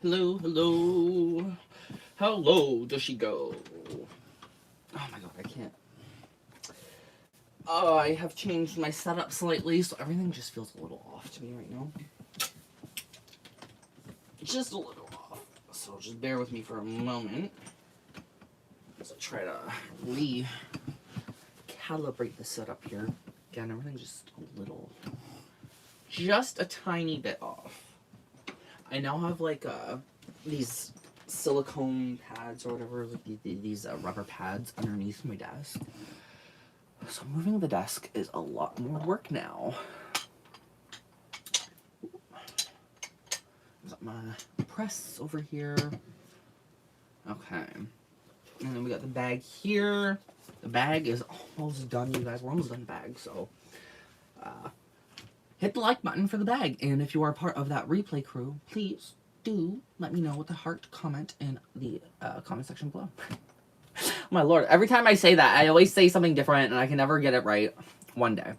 Hello, hello. How low does she go? Oh my god, I can't. Oh, I have changed my setup slightly, so everything just feels a little off to me right now. Just a little off. So just bear with me for a moment as I try to recalibrate the setup here. Again, everything's just a little, just a tiny bit off. I now have like these silicone pads or whatever, like these rubber pads underneath my desk. So moving the desk is a lot more work now. Got my press over here. Okay. And then we got the bag here. The bag is almost done, you guys. We're almost done bag, so hit the like button for the bag. And if you are part of that replay crew, please do let me know with a heart comment in the comment section below. My lord, every time I say that, I always say something different, and I can never get it right one day.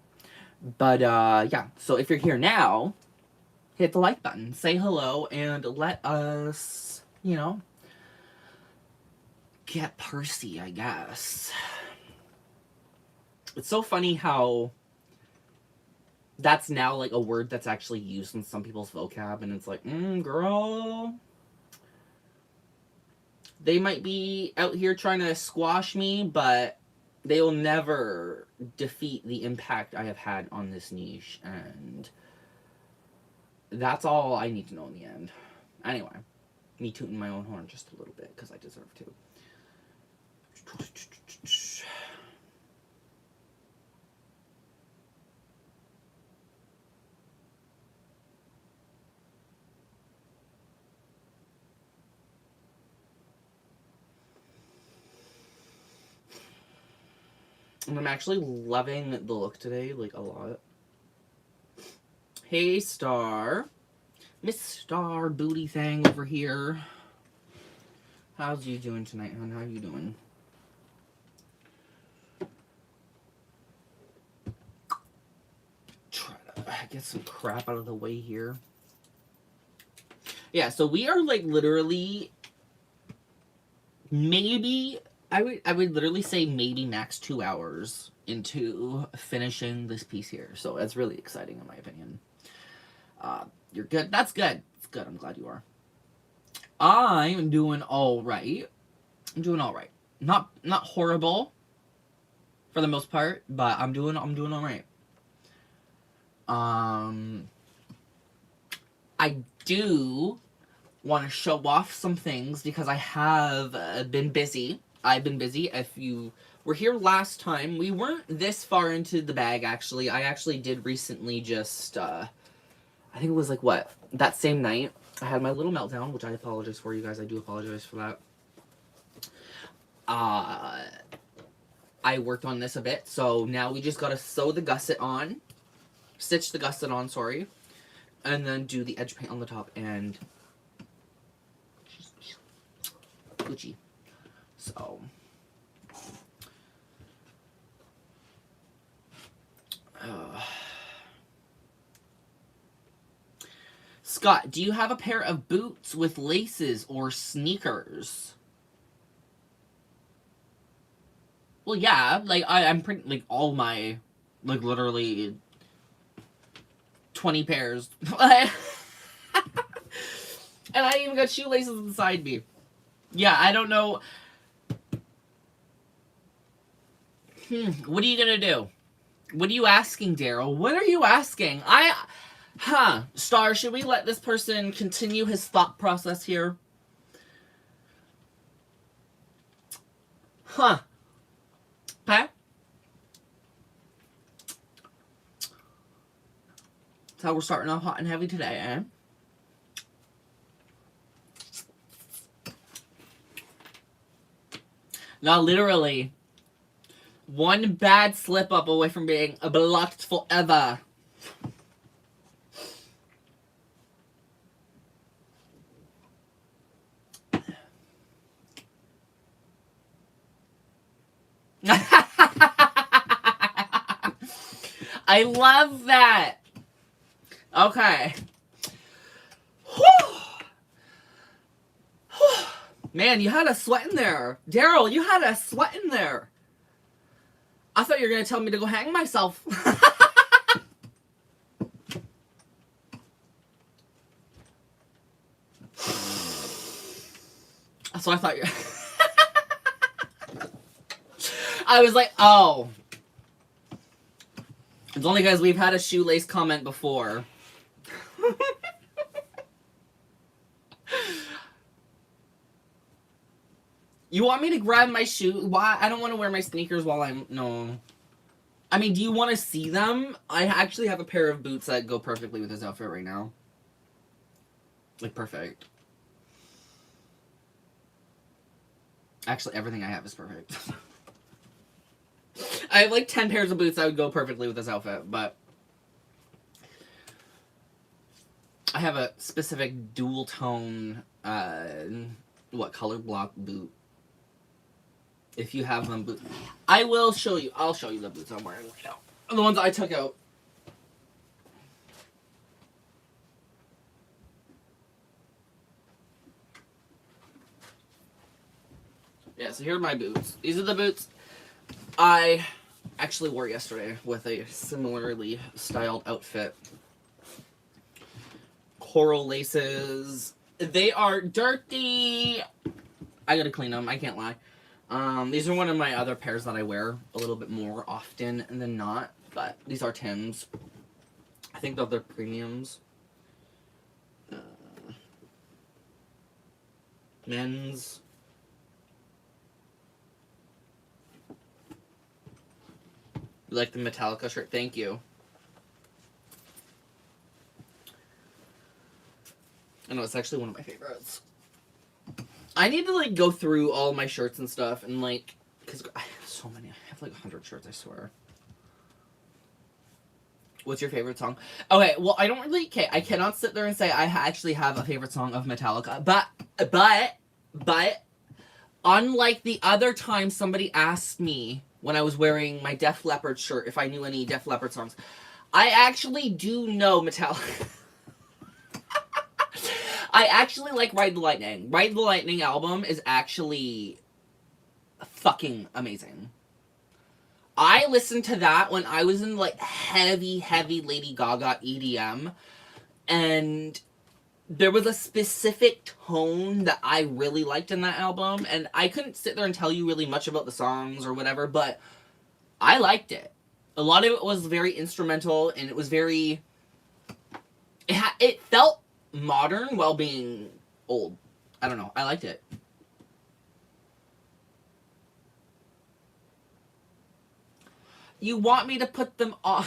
But, yeah. So if you're here now, hit the like button, say hello, and let us, you know, get Percy, I guess. It's so funny how that's now, like, a word that's actually used in some people's vocab, and it's like, girl... They might be out here trying to squash me, but they will never defeat the impact I have had on this niche, and that's all I need to know in the end. Anyway, me tooting my own horn just a little bit, because I deserve to. And I'm actually loving the look today, like, a lot. Hey, Star. Miss Star Booty Thing over here. How's you doing tonight, hon? How you doing? Try to get some crap out of the way here. Yeah, so we are, like, literally... Maybe... I would literally say maybe max 2 hours into finishing this piece here. So that's really exciting in my opinion. You're good. That's good. It's good. I'm glad you are. I'm doing all right. I'm doing all right. Not horrible for the most part, but I'm doing all right. I do want to show off some things because I have been busy. I've been busy. If you were here last time, we weren't this far into the bag, actually. I actually did recently just, I think it was like, what? That same night, I had my little meltdown, which I apologize for, you guys. I do apologize for that. I worked on this a bit, so now we just gotta sew the gusset on. Stitch the gusset on, sorry. And then do the edge paint on the top, and... Gucci. So, Scott, do you have a pair of boots with laces or sneakers? Well, yeah, like, I'm pretty, like, all my, like, literally 20 pairs. And I even got shoelaces inside me. Yeah, I don't know. What are you gonna do? What are you asking, Daryl? What are you asking? Star, should we let this person continue his thought process here? Okay. That's how we're starting off hot and heavy today, eh? Now, literally... one bad slip up away from being blocked forever. I love that. Okay. Whew. Man, you had a sweat in there. Daryl, you had a sweat in there. I thought you were going to tell me to go hang myself. So I thought you... I was like, oh. It's only because we've had a shoelace comment before. You want me to grab my shoe? Why? I don't want to wear my sneakers while I'm... No. I mean, do you want to see them? I actually have a pair of boots that go perfectly with this outfit right now. Like, perfect. Actually, everything I have is perfect. I have like 10 pairs of boots that would go perfectly with this outfit, but... I have a specific dual tone, color block boot. If you have them, I will show you. I'll show you the boots I'm wearing right now. The ones I took out. Yeah, so here are my boots. These are the boots I actually wore yesterday with a similarly styled outfit. Coral laces. They are dirty. I gotta clean them. I can't lie. These are one of my other pairs that I wear a little bit more often than not. But these are Tim's. I think they're premiums. Men's. You like the Metallica shirt? Thank you. I know, it's actually one of my favorites. I need to, like, go through all my shirts and stuff, and, like, because I have so many. I have, like, 100 shirts, I swear. What's your favorite song? Okay, well, I don't really... Okay, I cannot sit there and say I actually have a favorite song of Metallica, but, unlike the other time somebody asked me when I was wearing my Def Leppard shirt if I knew any Def Leppard songs, I actually do know Metallica. I actually like Ride the Lightning. Ride the Lightning album is actually fucking amazing. I listened to that when I was in, like, heavy Lady Gaga EDM. And there was a specific tone that I really liked in that album. And I couldn't sit there and tell you really much about the songs or whatever, but I liked it. A lot of it was very instrumental, and it was very... It felt modern while being old. I don't know. I liked it. You want me to put them on?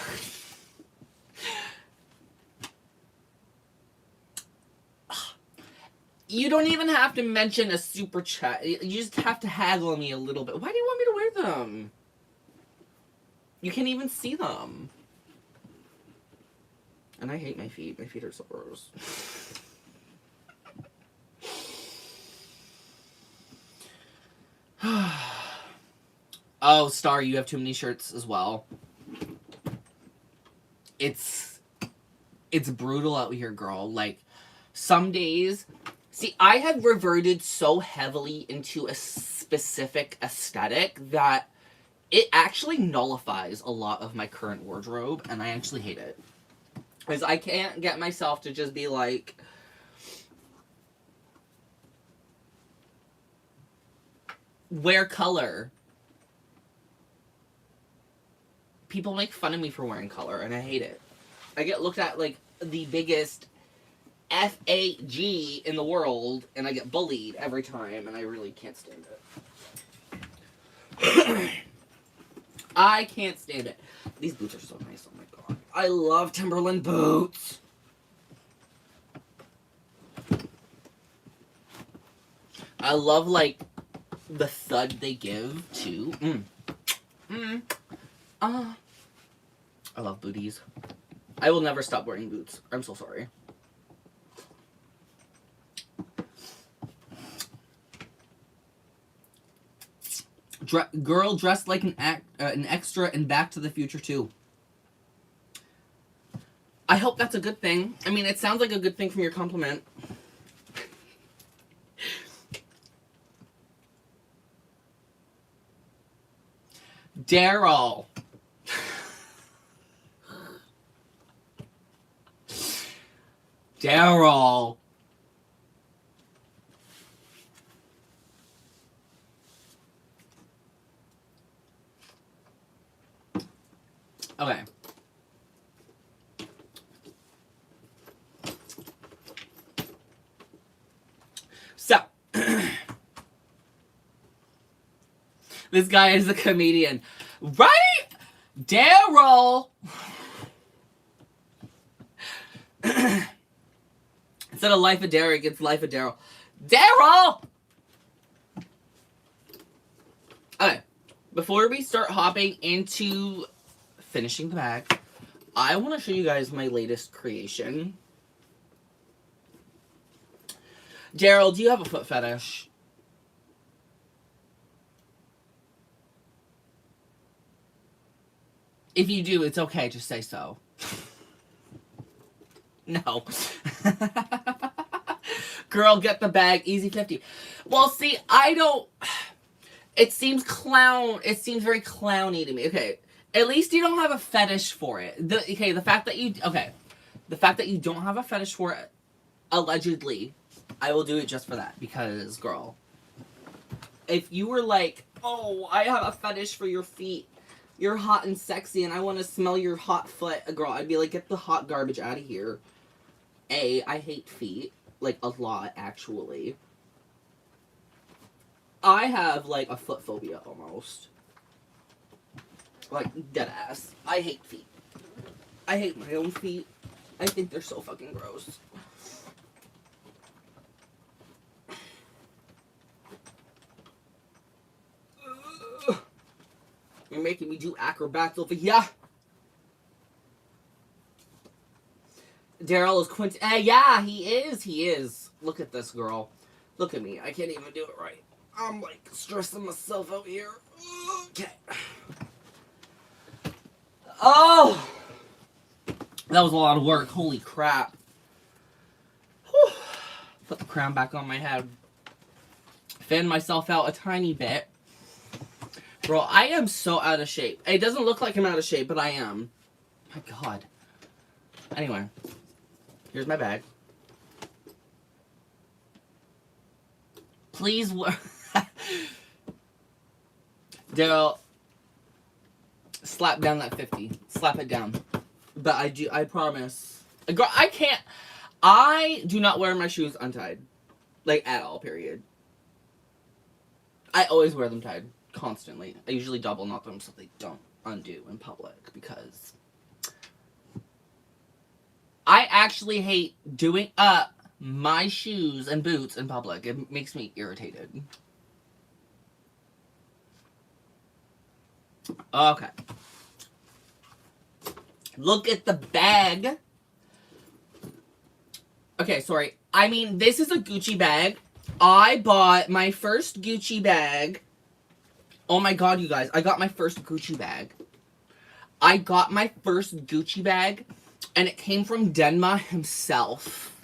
You don't even have to mention a super chat. You just have to haggle me a little bit. Why do you want me to wear them? You can't even see them. And I hate my feet. My feet are so gross. Oh, Star, you have too many shirts as well. It's brutal out here, girl. Like, some days... See, I have reverted so heavily into a specific aesthetic that it actually nullifies a lot of my current wardrobe, and I actually hate it. Because I can't get myself to just be like... wear color. People make fun of me for wearing color, and I hate it. I get looked at like the biggest FAG in the world, and I get bullied every time, and I really can't stand it. I can't stand it. These boots are so nice, oh my god. I love Timberland boots. I love, like, the thud they give, too. I love booties. I will never stop wearing boots. I'm so sorry. Girl dressed like an extra in Back to the Future 2. I hope that's a good thing. I mean, it sounds like a good thing from your compliment. Daryl. Daryl. Okay. So, this guy is a comedian. Right? Daryl. Instead of Life of Derek, it's Life of Daryl. Daryl! Okay. Before we start hopping into finishing the bag, I want to show you guys my latest creation. Daryl, do you have a foot fetish? If you do, it's okay. Just say so. No. Girl, get the bag. Easy 50. Well, see, I don't... It seems very clowny to me. Okay. At least you don't have a fetish for it. The fact that you don't have a fetish for it, allegedly, I will do it just for that. Because, girl, if you were like, oh, I have a fetish for your feet, you're hot and sexy, and I want to smell your hot foot, girl, I'd be like, get the hot garbage out of here. I hate feet. Like, a lot, actually. I have, like, a foot phobia, almost. Like, dead ass. I hate feet. I hate my own feet. I think they're so fucking gross. You're making me do acrobats over here. Daryl is Quint. Yeah, he is. Look at this girl. Look at me. I can't even do it right. I'm like stressing myself out here. Okay. Oh! That was a lot of work. Holy crap. Whew. Put the crown back on my head. Fan myself out a tiny bit. Bro, I am so out of shape. It doesn't look like I'm out of shape, but I am. My God. Anyway. Here's my bag. Please, Daryl, slap down that 50. Slap it down. But I promise. Girl, I do not wear my shoes untied. Like, at all, period. I always wear them tied. Constantly. I usually double knot them so they don't undo in public, because I actually hate doing up my shoes and boots in public. It makes me irritated. Okay. Look at the bag. Okay, sorry. I mean, this is a Gucci bag. I bought my first Gucci bag. Oh my God, you guys. I got my first Gucci bag. And it came from Denma himself.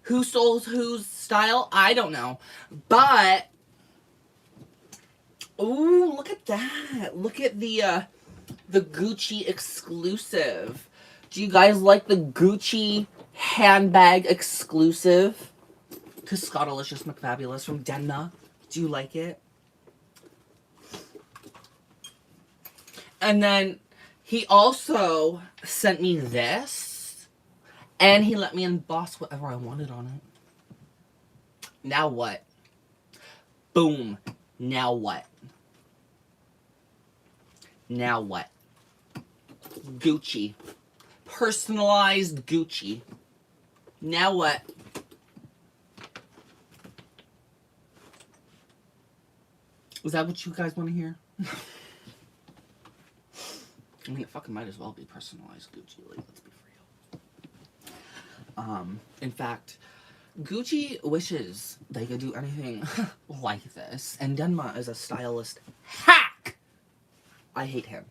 Who stole whose style? I don't know. But, ooh, look at that. Look at the Gucci exclusive. Do you guys like the Gucci handbag exclusive to Scottilicious McFabulous from Denma? Do you like it? And then he also sent me this, and he let me emboss whatever I wanted on it. Now what? Boom. Now what? Now what? Gucci. Personalized Gucci. Now what? Is that what you guys want to hear? I mean, it fucking might as well be personalized Gucci. Like, let's be real. In fact, Gucci wishes they could do anything like this. And Denma is a stylist hack. I hate him.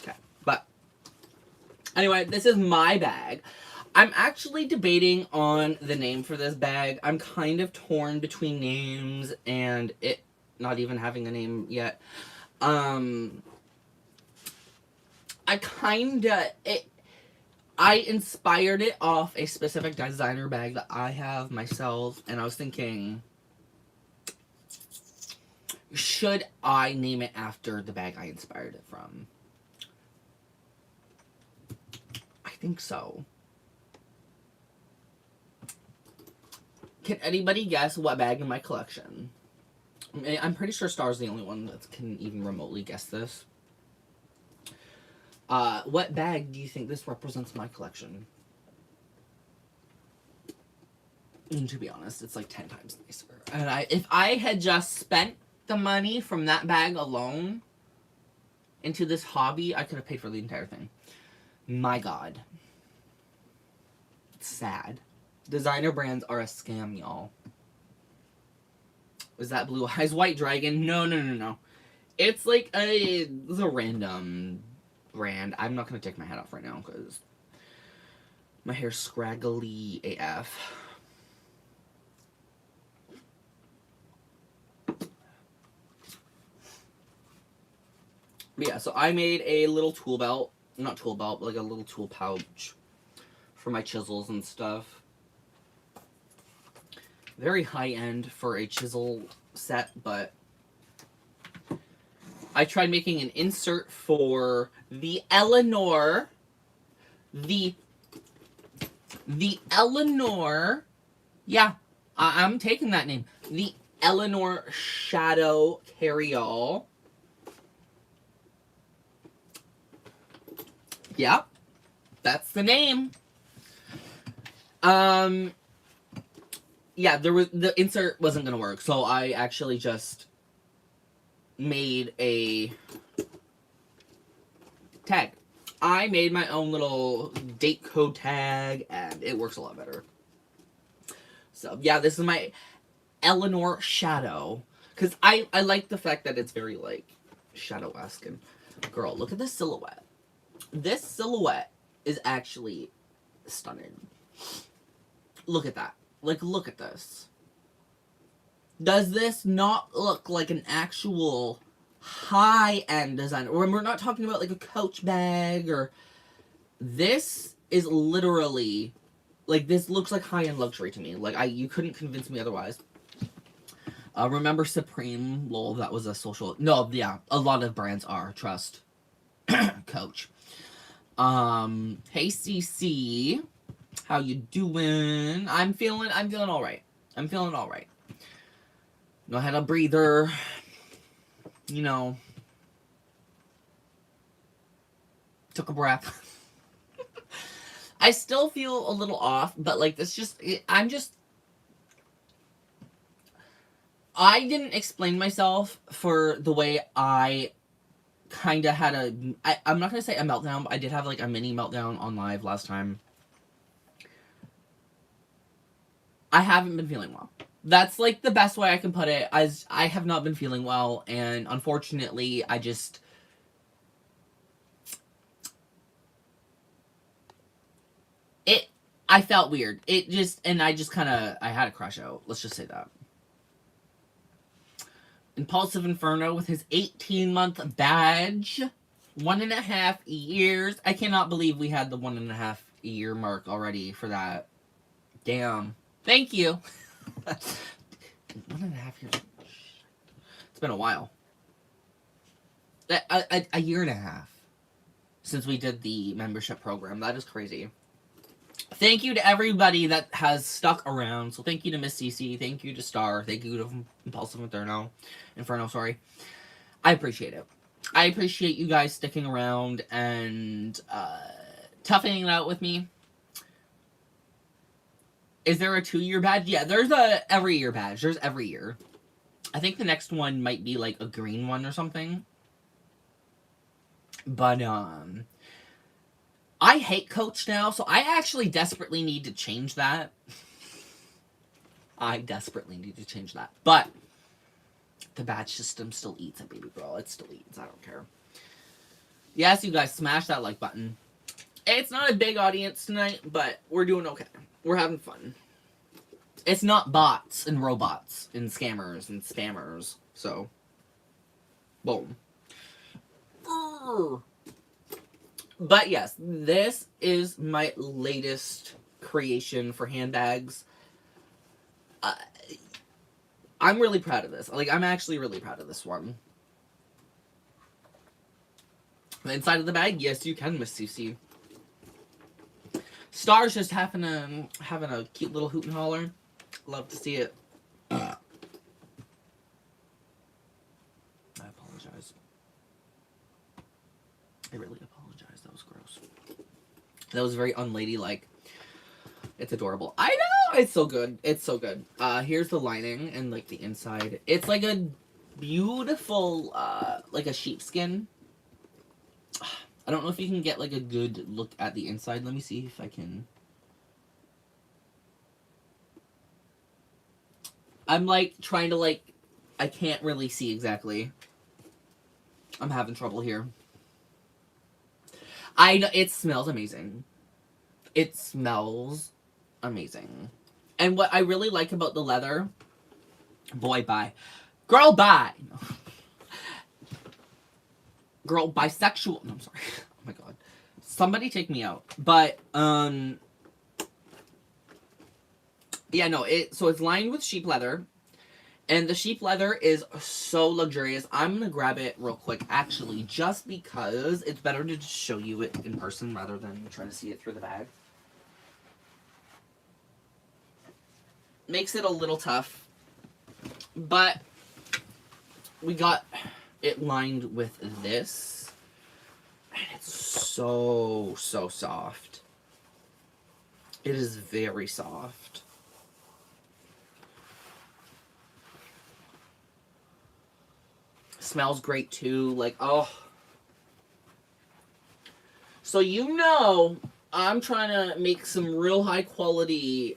Okay, but anyway, this is my bag. I'm actually debating on the name for this bag. I'm kind of torn between names and it not even having a name yet. I inspired it off a specific designer bag that I have myself, and I was thinking, should I name it after the bag I inspired it from? I think so. Can anybody guess what bag in my collection? I'm pretty sure Star's the only one that can even remotely guess this. What bag do you think this represents my collection? And to be honest, it's like 10 times nicer. And if I had just spent the money from that bag alone into this hobby, I could have paid for the entire thing. My God. It's sad. Designer brands are a scam, y'all. Was that Blue Eyes White Dragon? No. It's like it's a random brand. I'm not going to take my hat off right now because my hair's scraggly AF. But yeah, so I made a little tool belt. Not tool belt, but like a little tool pouch for my chisels and stuff. Very high-end for a chisel set, but I tried making an insert for the Eleanor. The Eleanor. Yeah, I'm taking that name. The Eleanor Shadow Carryall. Yeah, that's the name. Yeah, the insert wasn't gonna work, so I actually just made a tag. I made my own little date code tag, and it works a lot better. So yeah, this is my Eleanor Shadow, because I like the fact that it's very like shadow-esque. And girl, look at this silhouette. This silhouette is actually stunning. Look at that. Like, look at this. Does this not look like an actual high-end design? Or we're not talking about like a Coach bag or... This is literally... Like, this looks like high-end luxury to me. Like, you couldn't convince me otherwise. Remember Supreme? Lol, that was a social... No, yeah, a lot of brands are. Trust. Coach. Hey, CC. How you doing? I'm feeling all right. I'm feeling all right. No, I had a breather. You know. Took a breath. I still feel a little off, but like this just, I didn't explain myself for the way I kind of had I'm not going to say a meltdown, but I did have like a mini meltdown on live last time. I haven't been feeling well. That's like the best way I can put it. I have not been feeling well, and unfortunately, I felt weird. I had a crash out. Let's just say that. Impulsive Inferno with his 18-month badge. 1.5 years. I cannot believe we had the 1.5 year mark already for that. Damn. Thank you. 1.5 years. It's been a while. A year and a half since we did the membership program. That is crazy. Thank you to everybody that has stuck around. So thank you to Miss CC. Thank you to Star. Thank you to Impulsive Inferno. Sorry. I appreciate it. I appreciate you guys sticking around and toughing it out with me. Is there a 2-year badge? Yeah, there's a every year badge. There's every year. I think the next one might be like a green one or something. But I hate Coach now, so I actually desperately need to change that. I desperately need to change that. But the badge system still eats it, baby girl. It still eats. I don't care. Yes, you guys, smash that like button. It's not a big audience tonight, but we're doing okay. We're having fun. It's not bots and robots and scammers and spammers. So, boom. But yes, this is my latest creation for handbags. I'm really proud of this. Like, I'm actually really proud of this one. The inside of the bag, yes, you can, Miss Susie. Star's just having a cute little hoot and holler. Love to see it. I apologize. I really apologize. That was gross. That was very unladylike. It's adorable. I know! It's so good. It's so good. Here's the lining and, like, the inside. It's like a beautiful, like a sheepskin. I don't know if you can get, like, a good look at the inside. Let me see if I can. I'm, like, trying to, like, I can't really see exactly. I'm having trouble here. I know, it smells amazing. It smells amazing. And what I really like about the leather, boy, bye. Girl, bye. Girl, bisexual. No, I'm sorry. Oh my god. Somebody take me out. But, yeah, no, so it's lined with sheep leather. And the sheep leather is so luxurious. I'm gonna grab it real quick, actually, just because it's better to just show you it in person rather than trying to see it through the bag. Makes it a little tough. But we got it lined with this. And it's so, so soft. It is very soft. Smells great too. Like, oh. So you know, I'm trying to make some real high quality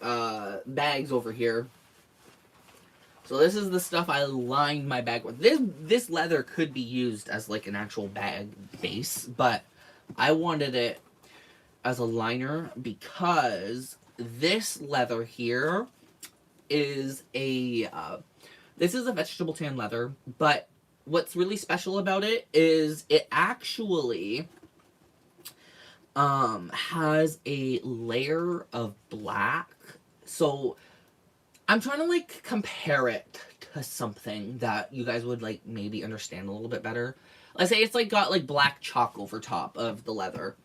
bags over here. So this is the stuff I lined my bag with. This leather could be used as like an actual bag base, but I wanted it as a liner because this leather here is this is a vegetable tan leather, but what's really special about it is it actually has a layer of black. So I'm trying to like compare it to something that you guys would like maybe understand a little bit better. Let's say it's like got like black chalk over top of the leather.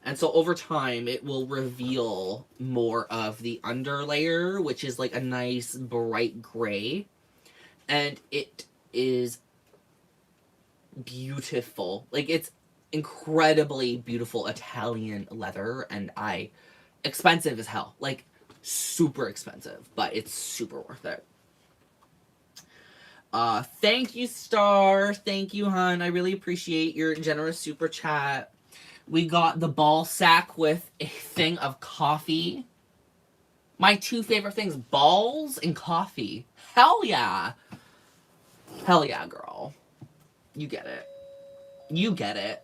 And so over time it will reveal more of the underlayer, which is like a nice bright gray. And it is beautiful. Like, it's incredibly beautiful Italian leather, and expensive as hell. Like, super expensive, but it's super worth it. Thank you, Star. Thank you, hon. I really appreciate your generous super chat. We got the ball sack with a thing of coffee. My two favorite things, balls and coffee. Hell yeah. Hell yeah, girl. You get it. You get it.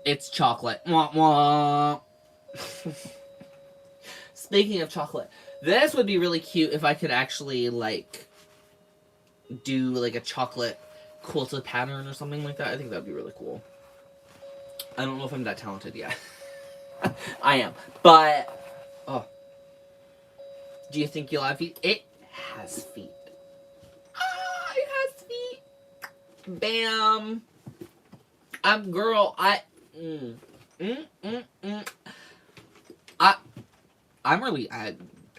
It's chocolate. Wah, wah. Speaking of chocolate, this would be really cute if I could actually, like, do, like, a chocolate quilted pattern or something like that. I think that would be really cool. I don't know if I'm that talented yet. I am. But, oh. Do you think you'll have feet? It has feet. Ah, it has feet. Bam. Girl, I'm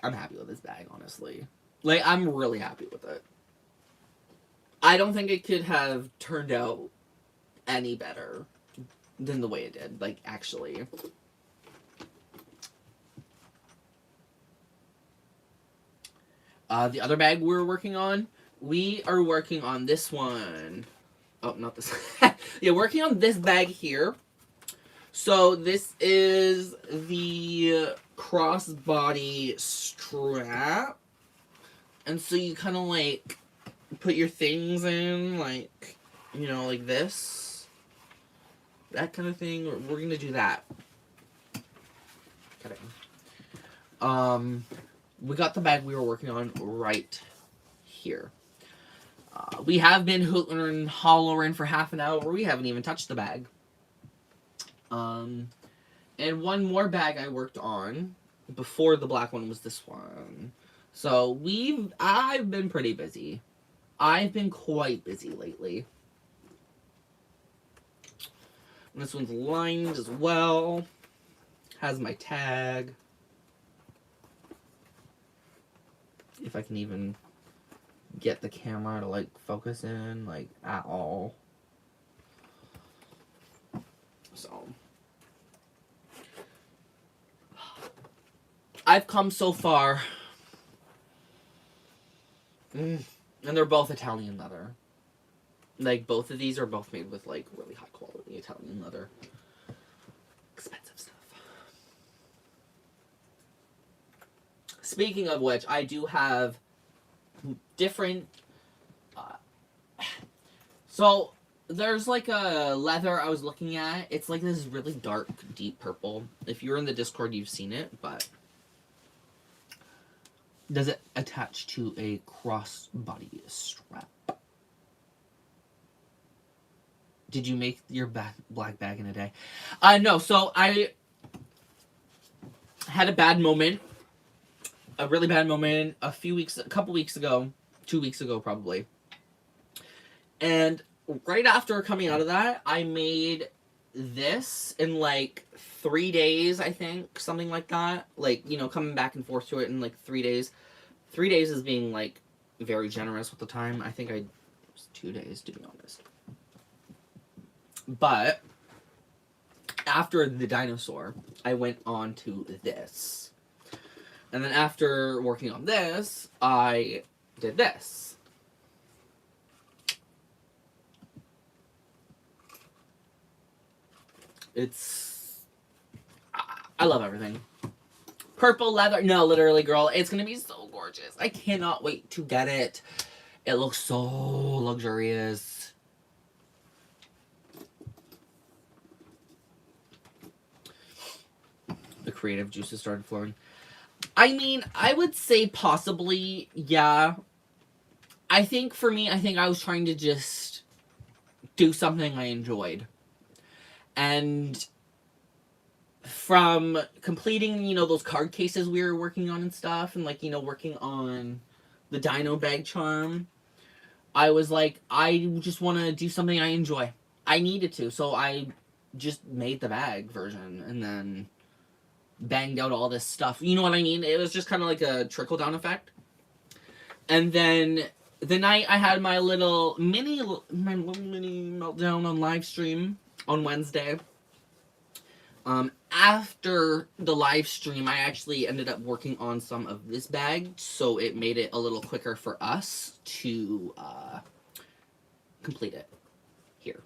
happy with this bag, honestly. Like, I'm really happy with it. I don't think it could have turned out any better than the way it did. Like, actually. The other bag we're working on, we are working on this one. Oh, not this. Yeah, working on this bag here. So this is the crossbody strap. And so you kind of like put your things in, like, you know, like this. that kind of thing. We're gonna do that. Kidding. We got the bag we were working on right here. We have been hooting and hollering for half an hour. We haven't even touched the bag. And one more bag I worked on before the black one was this one. So I've been pretty busy. I've been quite busy lately. And this one's lined as well. Has my tag. If I can even get the camera to like focus in like at all. So I've come so far. And they're both Italian leather. Like, both of these are both made with, like, really high quality Italian leather. Expensive stuff. Speaking of which, I do have different... so, there's, like, a leather I was looking at. It's, like, this really dark, deep purple. If you're in the Discord, you've seen it, but... does it attach to a crossbody strap? Did you make your black bag in a day? No. So I had a bad moment, a really bad moment, a couple weeks ago, 2 weeks ago probably. And right after coming out of that, I made this in like 3 days, I think, something like that. Like, you know, coming back and forth to it in like 3 days. 3 days is being like very generous with the time. I think it was 2 days, to be honest. But after the dinosaur, I went on to this. And then after working on this, I did this. I love everything. Purple leather. No, literally, girl. It's going to be so gorgeous. I cannot wait to get it. It looks so luxurious. The creative juices started flowing. I mean, I would say possibly, yeah. I think for me, I was trying to just do something I enjoyed. And from completing, you know, those card cases we were working on and stuff, and like, you know, working on the dino bag charm, I was like, I just want to do something I enjoy. I needed to, so I just made the bag version, and then banged out all this stuff. You know what I mean? It was just kind of like a trickle-down effect. And then the night I had my little mini meltdown on live stream on Wednesday. After the live stream, I actually ended up working on some of this bag, so it made it a little quicker for us to complete it here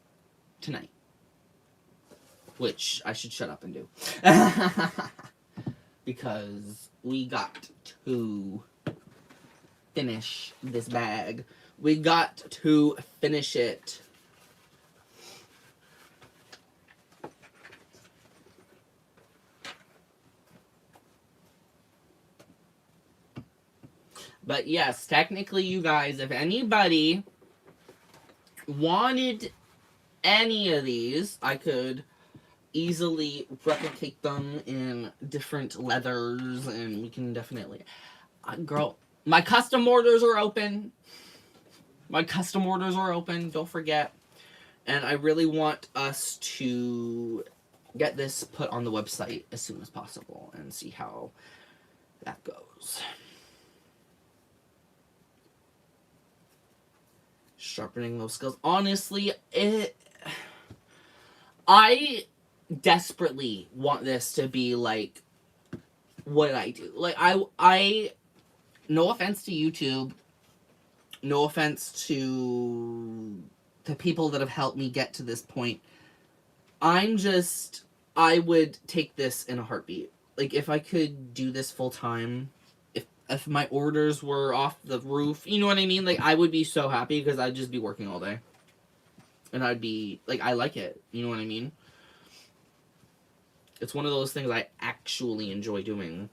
tonight. Which I should shut up and do. Because we got to finish this bag. We got to finish it. But yes, technically, you guys, if anybody wanted any of these, I could easily replicate them in different leathers, and we can definitely... girl, my custom orders are open. My custom orders are open, don't forget. And I really want us to get this put on the website as soon as possible and see how that goes. Sharpening those skills. Honestly, I desperately want this to be like what I do. Like, I no offense to YouTube, no offense to the people that have helped me get to this point. I would take this in a heartbeat. Like, if I could do this full time, if my orders were off the roof, you know what I mean? Like, I would be so happy because I'd just be working all day. And I'd be, like, I like it. You know what I mean? It's one of those things I actually enjoy doing.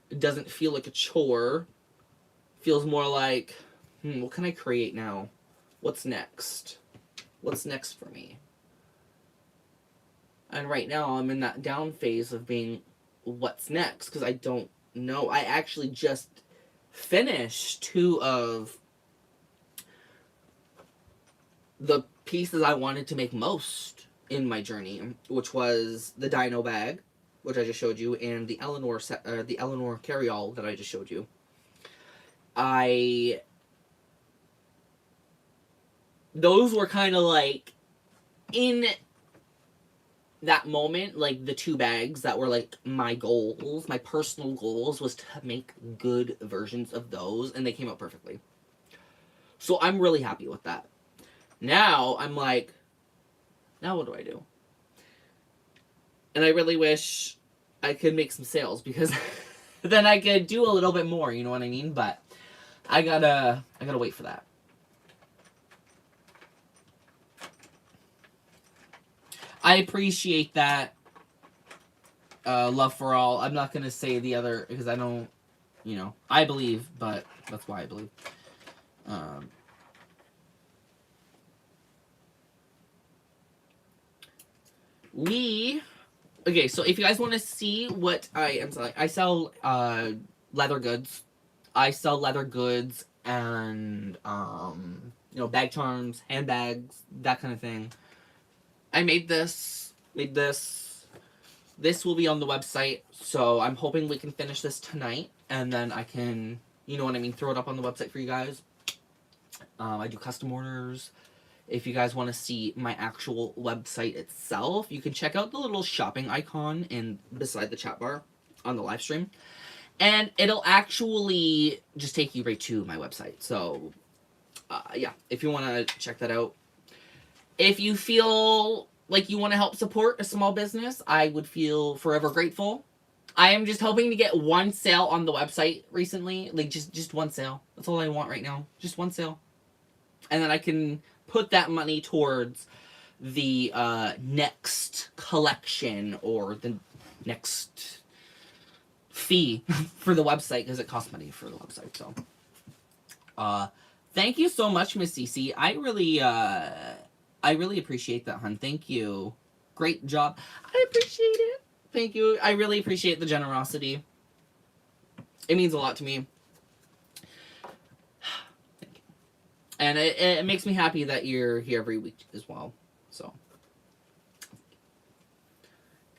It doesn't feel like a chore. It feels more like, what can I create now? What's next? What's next for me? And right now I'm in that down phase of being, what's next? Because I don't know. I actually just finished 2 of the pieces I wanted to make most in my journey, which was the Dino bag, which I just showed you, and the Eleanor carryall that I just showed you. Those were kind of like in that moment, like the 2 bags that were like my goals, my personal goals, was to make good versions of those, and they came out perfectly. So I'm really happy with that. Now I'm like, now what do I do? And I really wish I could make some sales, because then I could do a little bit more, you know what I mean? But I gotta wait for that. I appreciate that. Love for all. I'm not gonna say the other, because I don't, I believe, but that's why I believe. Okay, so if you guys want to see what I am selling, I sell leather goods. I sell leather goods and bag charms, handbags, that kind of thing. I made this. This will be on the website, so I'm hoping we can finish this tonight, and then I can, throw it up on the website for you guys. I do custom orders. If you guys want to see my actual website itself, you can check out the little shopping icon beside the chat bar on the live stream. And it'll actually just take you right to my website. So, yeah, if you want to check that out. If you feel like you want to help support a small business, I would feel forever grateful. I am just hoping to get 1 sale on the website recently. Like, just 1 sale. That's all I want right now. Just 1 sale. And then I can put that money towards the next collection or the next fee for the website, because it costs money for the website. So thank you so much, Miss Cece. I really appreciate that, hun. Thank you. Great job. I appreciate it. Thank you. I really appreciate the generosity. It means a lot to me. And it makes me happy that you're here every week as well. So,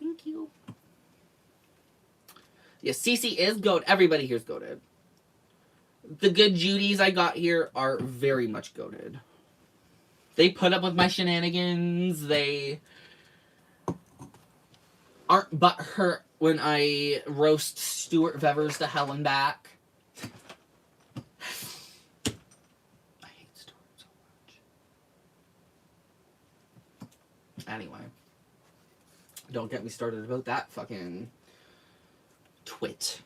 thank you. Yes, Cece is goated. Everybody here's goated. The good Judies I got here are very much goated. They put up with my shenanigans. They aren't butthurt when I roast Stuart Vevers to hell and back. Anyway, don't get me started about that fucking twit.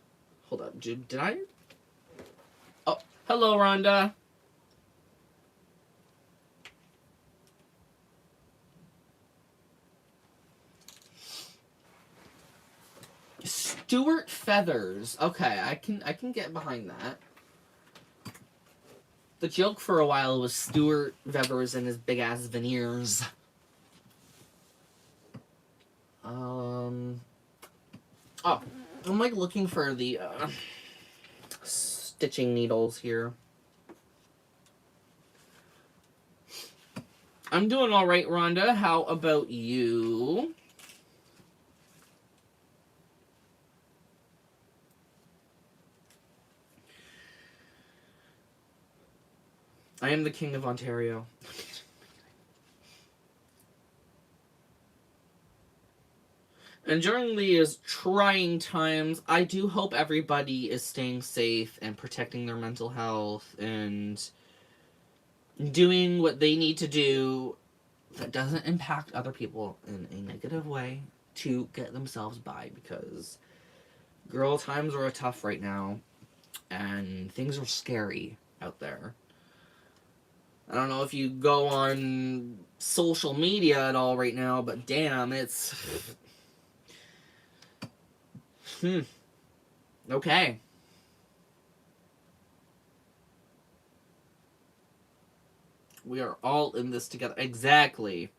Hold up, did I? Oh, hello, Rhonda. Stuart Feathers. Okay, I can get behind that. The joke for a while was Stuart Vevers and his big ass veneers. Oh, I'm like looking for the stitching needles here. I'm doing all right, Rhonda. How about you? I am the king of Ontario. And during these trying times, I do hope everybody is staying safe and protecting their mental health and doing what they need to do that doesn't impact other people in a negative way to get themselves by, because girl, times are tough right now and things are scary out there. I don't know if you go on social media at all right now, but damn, it's... Okay. We are all in this together. Exactly.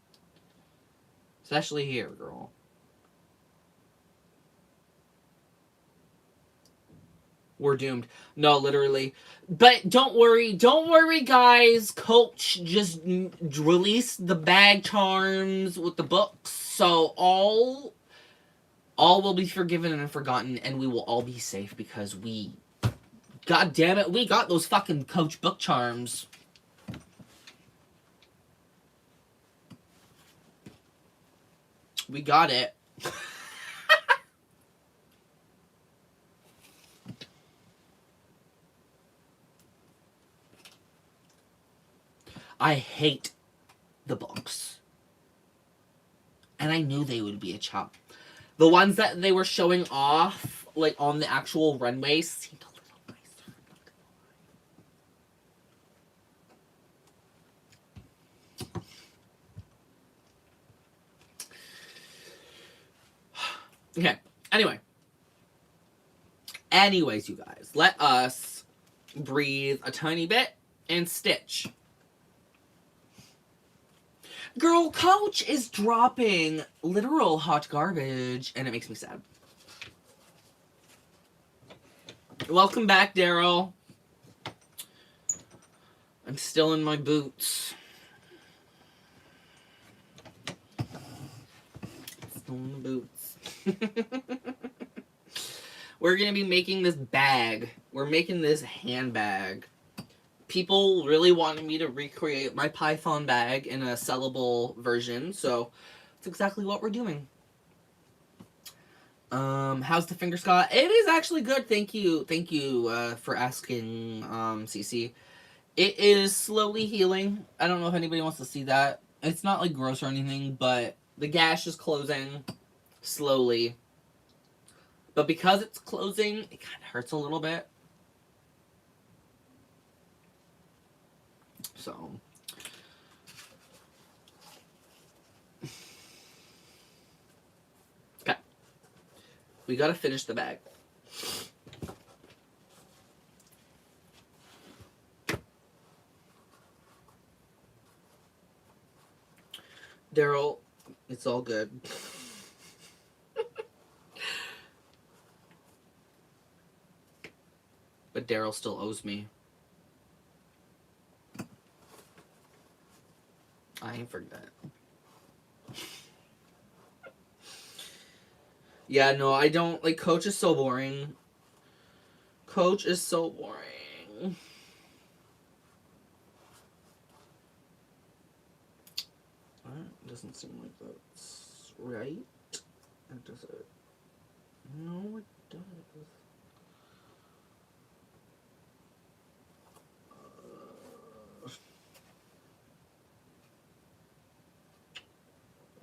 Especially here, girl. We're doomed. No, literally. But don't worry, guys. Coach just released the bag charms with the books, so all will be forgiven and forgotten, and we will all be safe because we, god damn it, we got those fucking Coach book charms. We got it. I hate the books. And I knew they would be a chop. The ones that they were showing off, like, on the actual runway seemed a little nicer. Okay, anyway. Anyways, you guys, let us breathe a tiny bit and stitch. Girl, Coach is dropping literal hot garbage, and it makes me sad. Welcome back, Daryl. I'm still in my boots. Still in the boots. We're going to be making this bag. We're making this handbag. People really wanted me to recreate my Python bag in a sellable version, so that's exactly what we're doing. How's the finger, Scott? It is actually good. Thank you for asking, CC. It is slowly healing. I don't know if anybody wants to see that. It's not like gross or anything, but the gash is closing slowly. But because it's closing, it kind of hurts a little bit. So, okay. We gotta finish the bag. Daryl, it's all good. But Daryl still owes me. I ain't forget. Yeah, no, I don't. Like, Coach is so boring. Coach is so boring. That doesn't seem like that's right. Or does it? No, it does.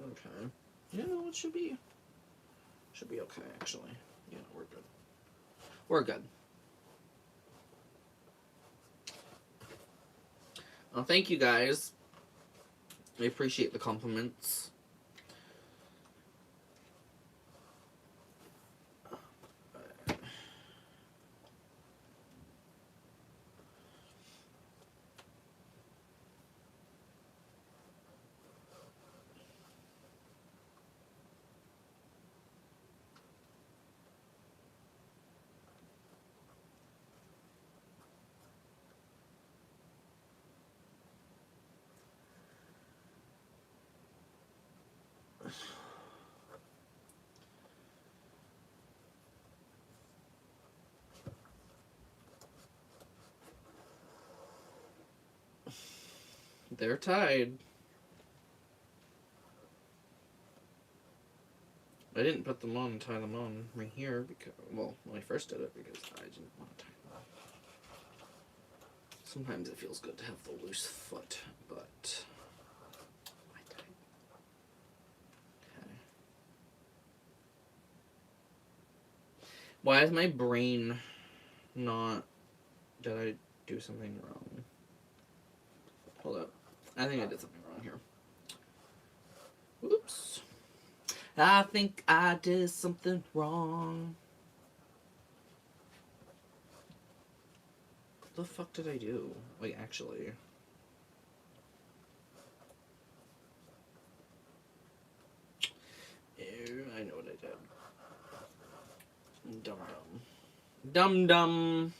Okay. Yeah, no, it should be okay, actually. Yeah, we're good. We're good. Well, thank you guys. I appreciate the compliments. They're tied. I didn't put them on and tie them on right here because, well, when I first did it, because I didn't want to tie them on. Sometimes it feels good to have the loose foot, but I tied. Okay. Why is my brain not? Did I do something wrong? Hold up. I think I did something wrong here. Oops. I think I did something wrong. What the fuck did I do? Wait, actually. I know what I did. Dum dum. Dum dum.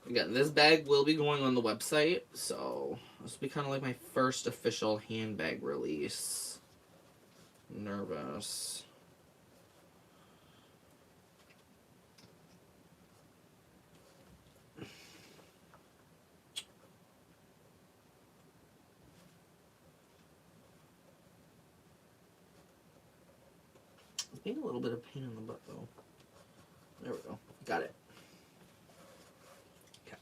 Again, this bag will be going on the website, so this will be kind of like my first official handbag release. Nervous. It's being a little bit of pain in the butt, though. There we go. Got it. Okay.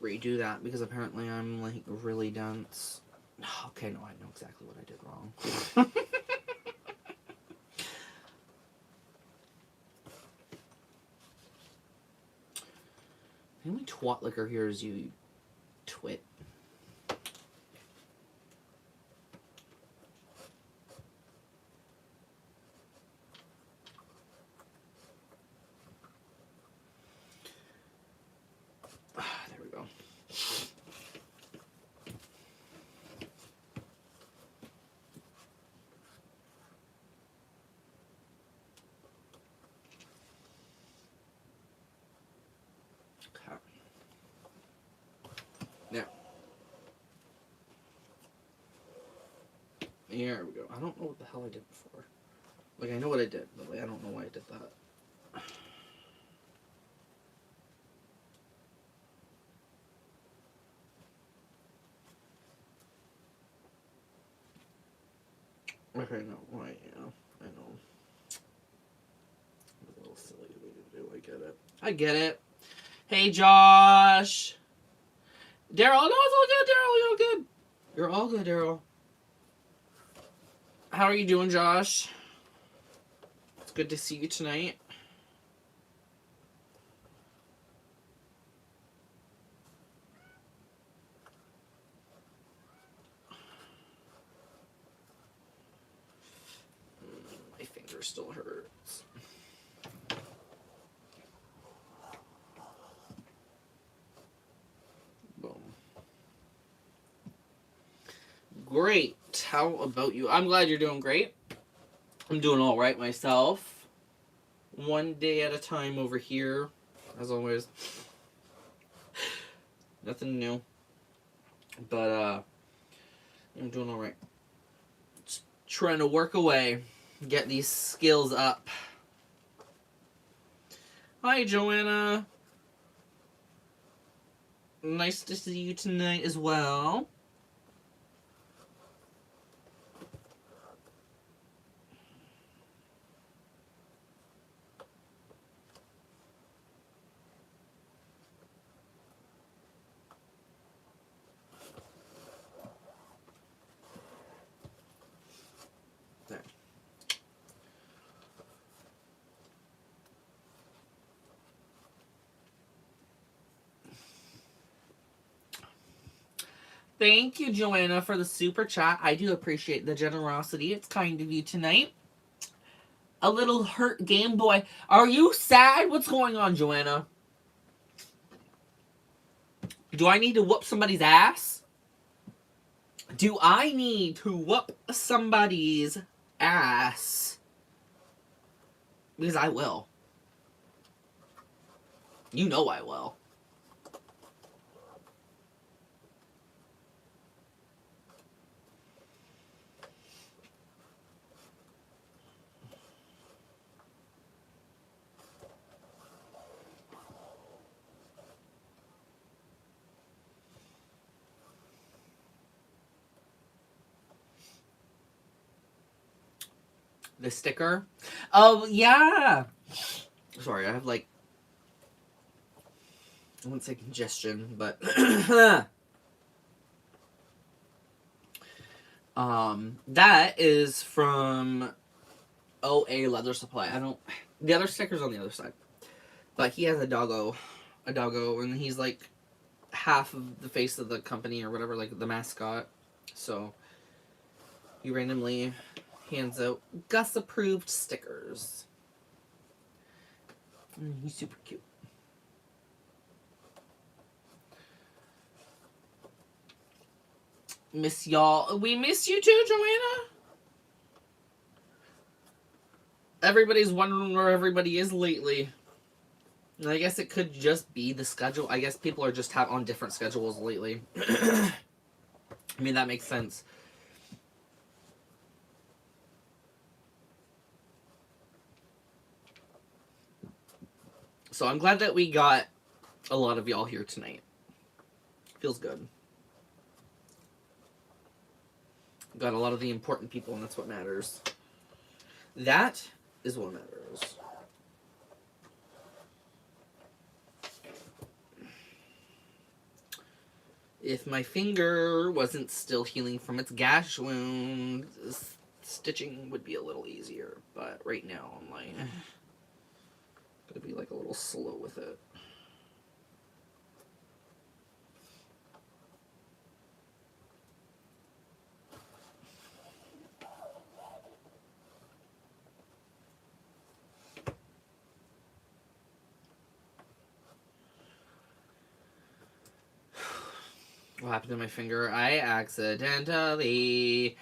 Redo that, because apparently I'm, like, really dense. Okay, no, I know exactly what I did wrong. The only twat liquor here is you twit. There we go. Okay. Now. Here we go. I don't know what the hell I did before. Like, I know what I did, but like, I don't know why I did that. Okay, no, right, yeah, I know. A little silly way to do, I get it. I get it. Hey, Josh! Daryl, no, it's all good, Daryl, you're all good. You're all good, Daryl. How are you doing, Josh? It's good to see you tonight. My finger still hurts. Boom. Great. How about you? I'm glad you're doing great. I'm doing all right myself. One day at a time over here, as always. Nothing new. But, I'm doing all right. Just trying to work away. Get these skills up. Hi, Joanna. Nice to see you tonight as well. There. Thank you, Joanna, for the super chat. I do appreciate the generosity. It's kind of you tonight. A little hurt Game Boy. Are you sad? What's going on, Joanna? Do I need to whoop somebody's ass? Do I need to whoop somebody's ass? Because I will. You know I will. The sticker? Oh, yeah. Sorry, I have like, I wouldn't say congestion, but that is from OA Leather Supply. The other sticker's on the other side, but he has a doggo, and he's like half of the face of the company or whatever, like the mascot. So he randomly hands out Gus approved stickers. He's super cute. Miss y'all. We miss you too, Joanna. Everybody's wondering where everybody is lately. And I guess it could just be the schedule. I guess people are just on different schedules lately. I mean, that makes sense. So I'm glad that we got a lot of y'all here tonight. Feels good. Got a lot of the important people, and that's what matters. That is what matters. If my finger wasn't still healing from its gash wound, stitching would be a little easier. But right now, I'm like, gonna be like a little slow with it. What happened to my finger? I accidentally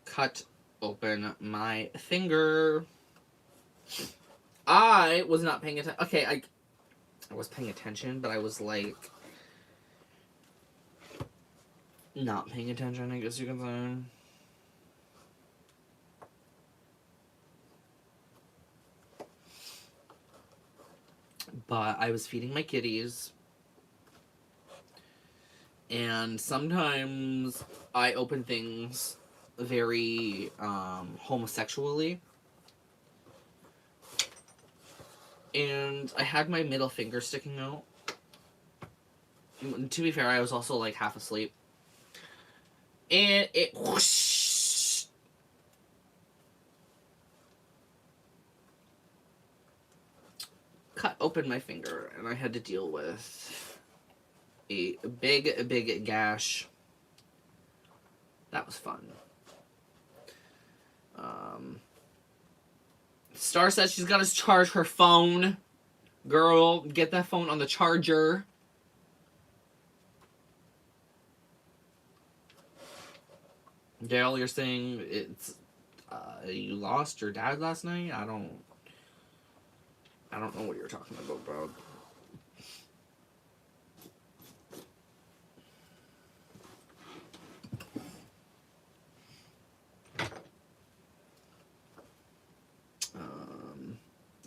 cut open my finger. I was not paying attention. Okay, I was paying attention, but I was like not paying attention, I guess you can say. But I was feeding my kitties. And sometimes I open things very homosexually. And I had my middle finger sticking out. And to be fair, I was also like half asleep. And it whoosh, cut open my finger, and I had to deal with a big gash. That was fun. Star says she's got to charge her phone. Girl, get that phone on the charger. Dale, you're saying it's you lost your dad last night? I don't know what you're talking about, bro.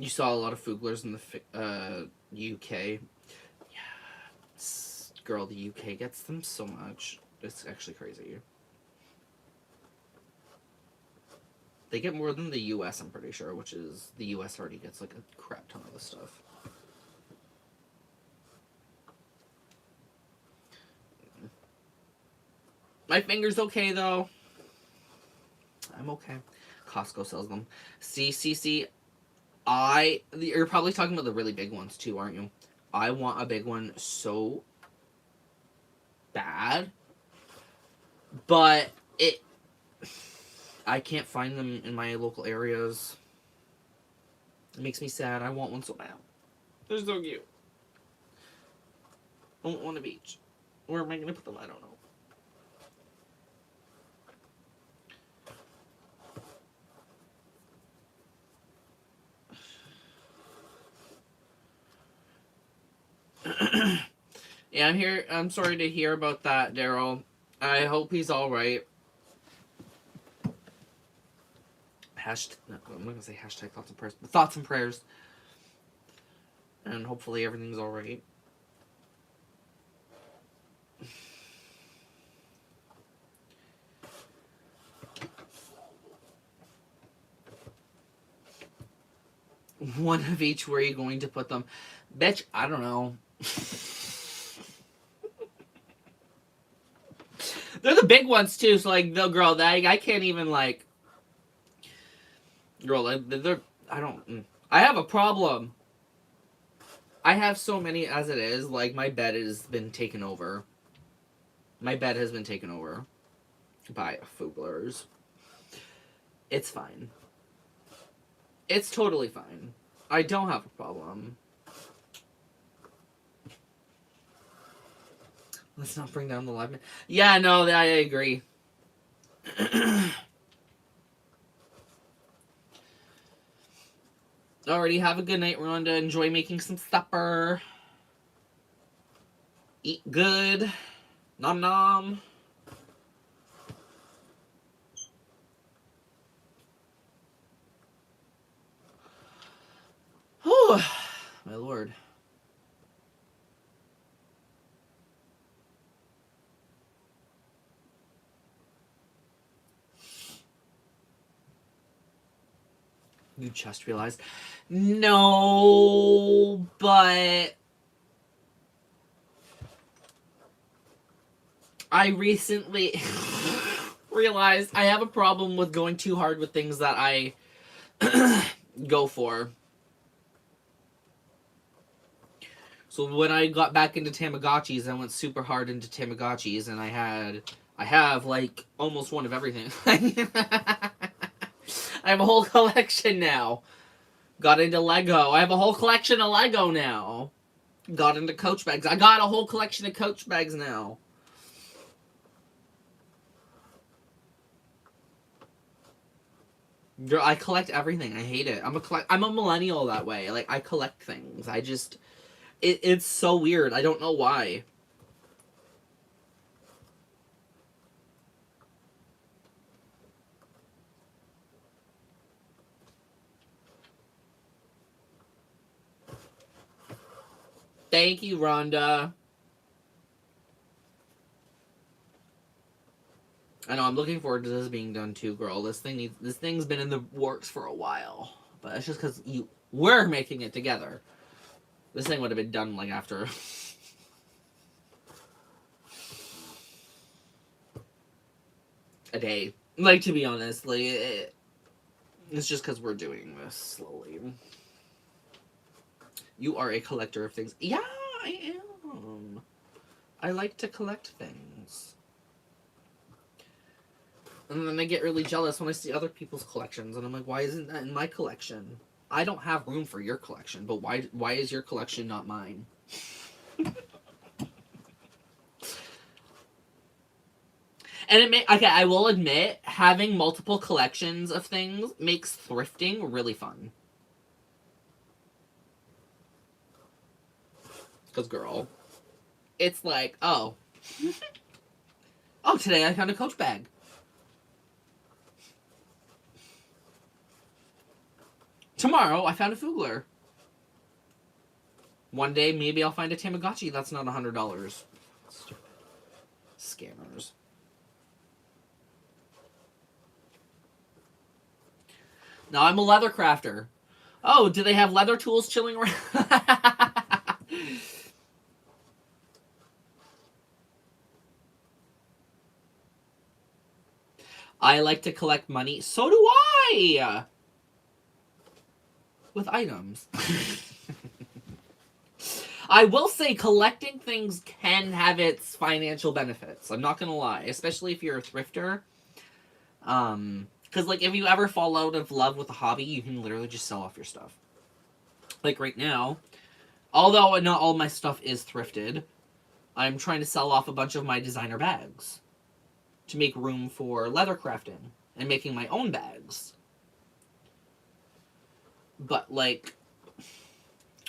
You saw a lot of Fuglers in the UK. Yeah, girl, the UK gets them so much. It's actually crazy. They get more than the US, I'm pretty sure, which is the US already gets like a crap ton of the stuff. My finger's okay though. I'm okay. Costco sells them. See. You're probably talking about the really big ones too, aren't you? I want a big one so bad, but I can't find them in my local areas. It makes me sad. I want one so bad. They're so cute. I don't want a beach. Where am I gonna put them? I don't know. Yeah, I'm sorry to hear about that, Daryl. I hope he's all right. I'm not gonna say hashtag thoughts and prayers, but thoughts and prayers. And hopefully everything's all right. One of each. Where are you going to put them? Bitch, I don't know. They're the big ones too, so like, the girl, that I can't even like. Girl, I have a problem. I have so many as it is. Like, my bed has been taken over. My bed has been taken over by Fugglers. It's fine. It's totally fine. I don't have a problem. Let's not bring down the live man. Yeah, no, I agree. Alrighty, have a good night, Rhonda. Enjoy making some supper. Eat good. Nom nom. Whew, my lord. You just realized. No, but I recently realized I have a problem with going too hard with things that I go for. So when I got back into Tamagotchis, I went super hard into Tamagotchis, and I have like almost one of everything. I have a whole collection now. Got into Lego. I have a whole collection of Lego now. Got into Coach bags. I got a whole collection of Coach bags now. Girl, I collect everything. I hate it. I'm a millennial that way. Like, I collect things. It's so weird. I don't know why. Thank you, Rhonda. I know, I'm looking forward to this being done too, girl. This thing's been in the works for a while. But it's just because we're making it together. This thing would have been done, like, after a day. Like, to be honest, like, it's just because we're doing this slowly. You are a collector of things. Yeah, I am. I like to collect things. And then I get really jealous when I see other people's collections, and I'm like, why isn't that in my collection? I don't have room for your collection, but why is your collection not mine? And I will admit, having multiple collections of things makes thrifting really fun. Because, girl, it's like, oh, today I found a Coach bag. Tomorrow, I found a Fugler. One day, maybe I'll find a Tamagotchi that's not $100. Scammers. Now I'm a leather crafter. Oh, do they have leather tools chilling around? I like to collect money. So do I! With items. I will say collecting things can have its financial benefits. I'm not gonna lie. Especially if you're a thrifter. Because, like, if you ever fall out of love with a hobby, you can literally just sell off your stuff. Like, right now, although not all my stuff is thrifted, I'm trying to sell off a bunch of my designer bags to make room for leather crafting and making my own bags. But, like,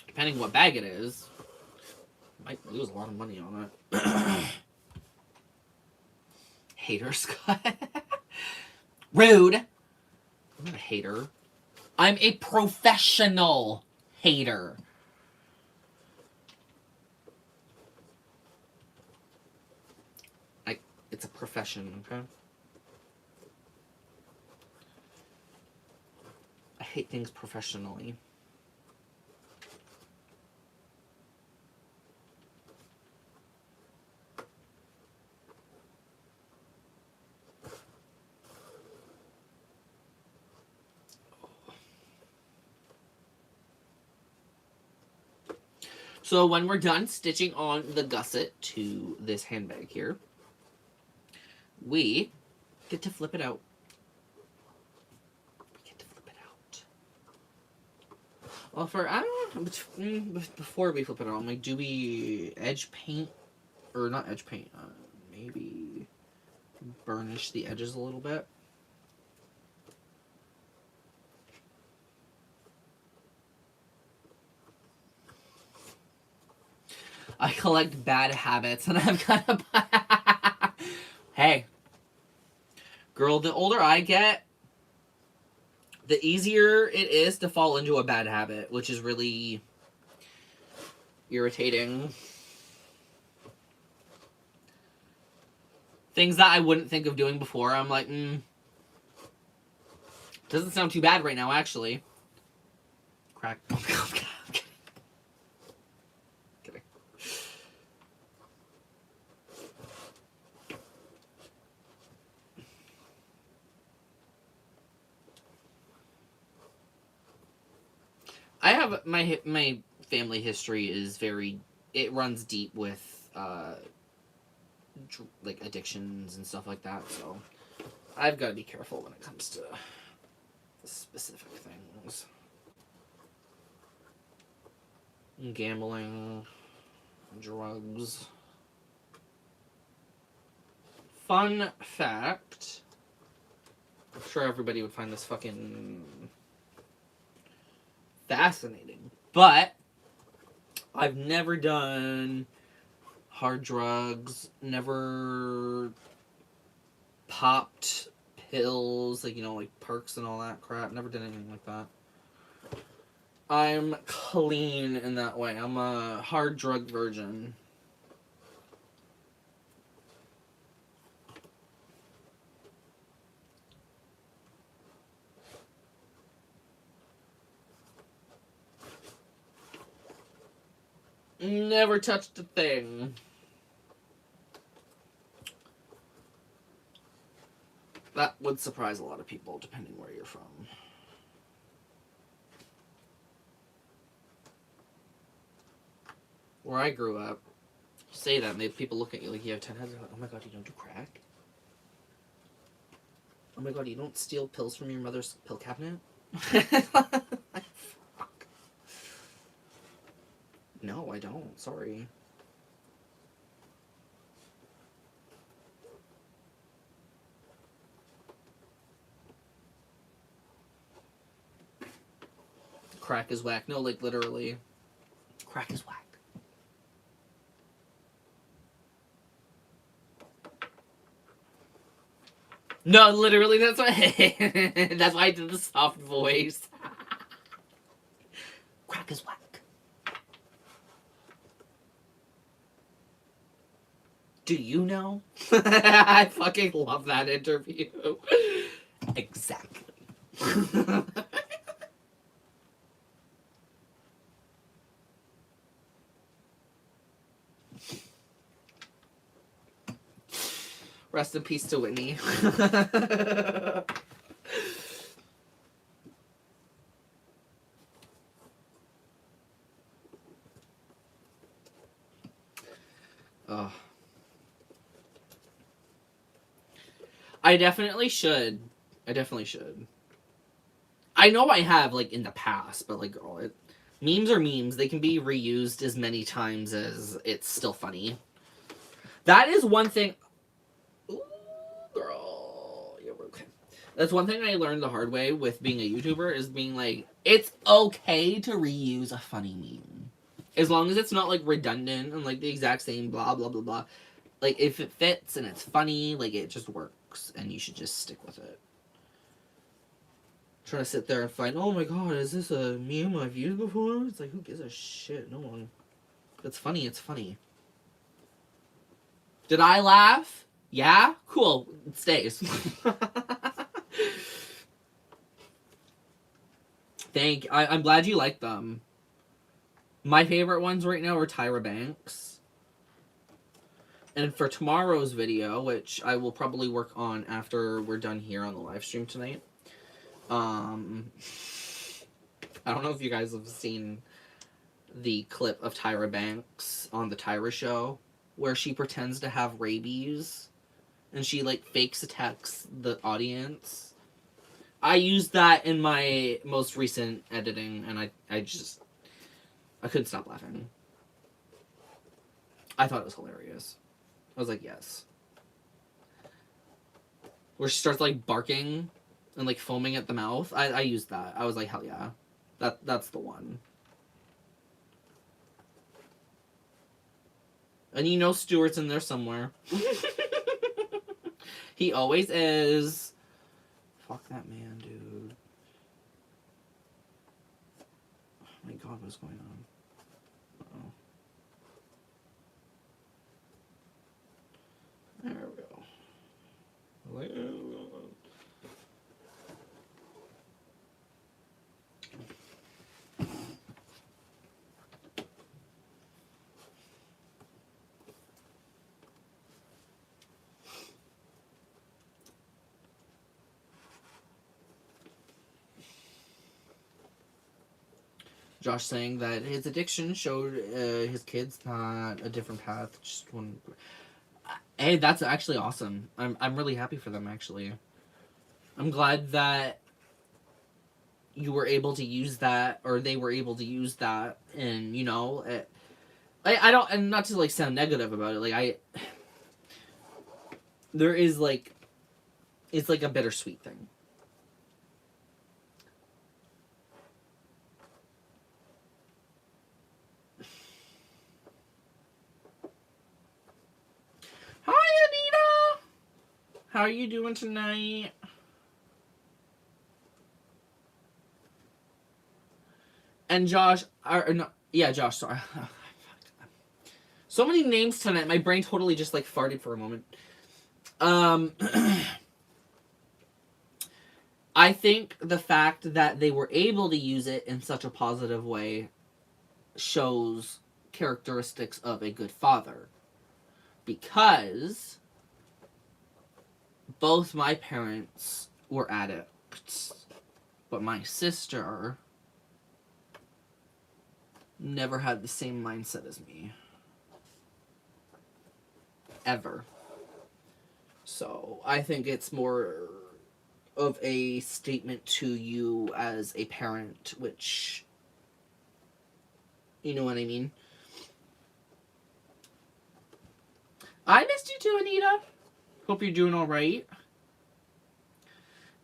depending what bag it is, I might lose a lot of money on it. Hater, Scott. Rude. I'm not a hater. I'm a professional hater. It's a profession, okay? I hate things professionally. So when we're done stitching on the gusset to this handbag here, we get to flip it out. Well, I don't know, before we flip it out, I'm like, do we edge paint, or not edge paint, maybe burnish the edges a little bit? I collect bad habits, and I've got a... Hey, girl, the older I get, the easier it is to fall into a bad habit, which is really irritating. Things that I wouldn't think of doing before, I'm like, doesn't sound too bad right now, actually. Crack. Oh, God. Kidding. I have my family history is very, it runs deep with like addictions and stuff like that, so I've got to be careful when it comes to specific things. Gambling, drugs. Fun fact, I'm sure everybody would find this fucking fascinating, but I've never done hard drugs, never popped pills, like, you know, like perks and all that crap. Never did anything like that. I'm clean in that way. I'm a hard drug virgin. Never touched a thing. That would surprise a lot of people, depending where you're from. Where I grew up, say that, and people look at you like you have 10 heads. Like, oh my god, you don't do crack? Oh my god, you don't steal pills from your mother's pill cabinet? Fuck. No, I don't. Sorry. Crack is whack. No, like, literally. Crack is whack. No, literally, that's why that's why I did the soft voice. Crack is whack. Do you know? I fucking love that interview. Exactly. Rest in peace to Whitney. Oh. I definitely should. I know I have, like, in the past, but, like, girl, memes are memes. They can be reused as many times as it's still funny. That is one thing... Ooh, girl. Yeah, we're okay. That's one thing I learned the hard way with being a YouTuber, is being like, it's okay to reuse a funny meme. As long as it's not, like, redundant and, like, the exact same blah, blah, blah, blah. Like, if it fits and it's funny, like, it just works, and you should just stick with it. Trying to sit there and find, oh my god, is this a meme I've used before? It's like, who gives a shit? No one. If it's funny, it's funny. Did I laugh? Yeah? Cool. It stays. I'm glad you like them. My favorite ones right now are Tyra Banks. And for tomorrow's video, which I will probably work on after we're done here on the live stream tonight, I don't know if you guys have seen the clip of Tyra Banks on the Tyra show where she pretends to have rabies and she like fakes attacks the audience. I used that in my most recent editing and I couldn't stop laughing. I thought it was hilarious. I was like, yes. Where she starts like barking and like foaming at the mouth. I used that. I was like, hell yeah. That's the one. And you know Stuart's in there somewhere. He always is. Fuck that man, dude. Oh my god, what's going on? Uh-oh. There we go. Josh saying that his addiction showed his kids not a different path, just one. Hey, that's actually awesome. I'm really happy for them, actually. I'm glad that you were able to use that, or they were able to use that, and, you know, I don't, and not to, like, sound negative about it, like, there is, like, it's, like, a bittersweet thing. Hi, Anita! How are you doing tonight? And Josh, or no, yeah, Josh, sorry. So many names tonight, my brain totally just, like, farted for a moment. I think the fact that they were able to use it in such a positive way shows characteristics of a good father. Because both my parents were addicts, but my sister never had the same mindset as me. Ever. So I think it's more of a statement to you as a parent, which, you know what I mean? I missed you too, Anita. Hope you're doing alright.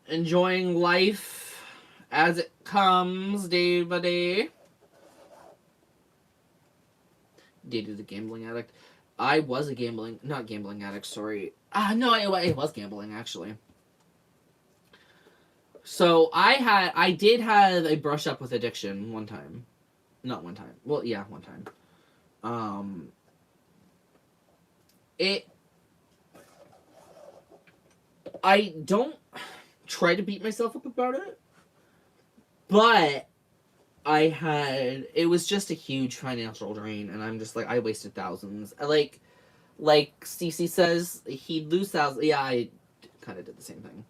Enjoying life as it comes, day by day. Dated a gambling addict. I was a not gambling addict, sorry. No, it was gambling, actually. So, I did have a brush up with addiction one time. Not one time. Well, yeah, one time. I don't try to beat myself up about it, but it was just a huge financial drain, and I'm just like, I wasted thousands. Like Cece says, he'd lose thousands. Yeah, I kind of did the same thing.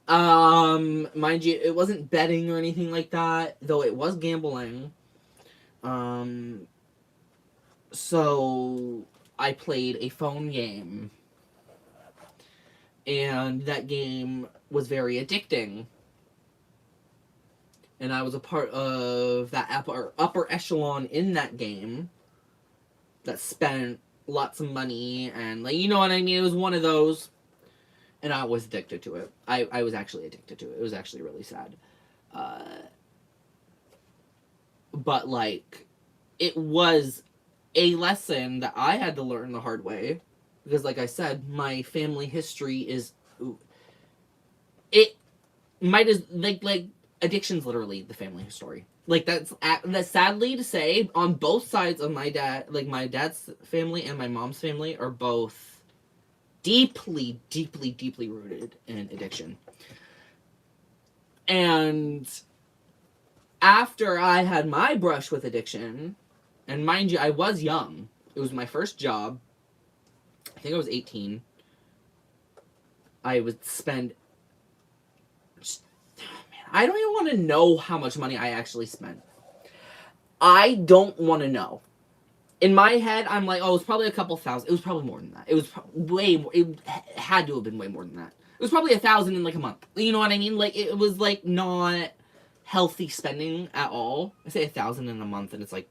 Mind you, it wasn't betting or anything like that, though it was gambling. So I played a phone game, and that game was very addicting. And I was a part of that upper echelon in that game that spent lots of money, and, like, you know what I mean? It was one of those. And I was addicted to it. I was actually addicted to it. It was actually really sad. But, like, it was a lesson that I had to learn the hard way. Because, like I said, my family history is... It might as... Like addiction's literally the family story. Like, that's sadly to say, on both sides of my dad... Like, my dad's family and my mom's family are both deeply, deeply, deeply rooted in addiction. And after I had my brush with addiction, and mind you, I was young. It was my first job. I think I was 18. I would spend... I don't even want to know how much money I actually spent. I don't want to know. In my head, I'm like, oh, it's probably a couple thousand. It was probably more than that. It was way more. It had to have been way more than that. It was probably 1,000 in like a month. You know what I mean? Like, it was like not healthy spending at all. I say 1,000 in a month, and it's like,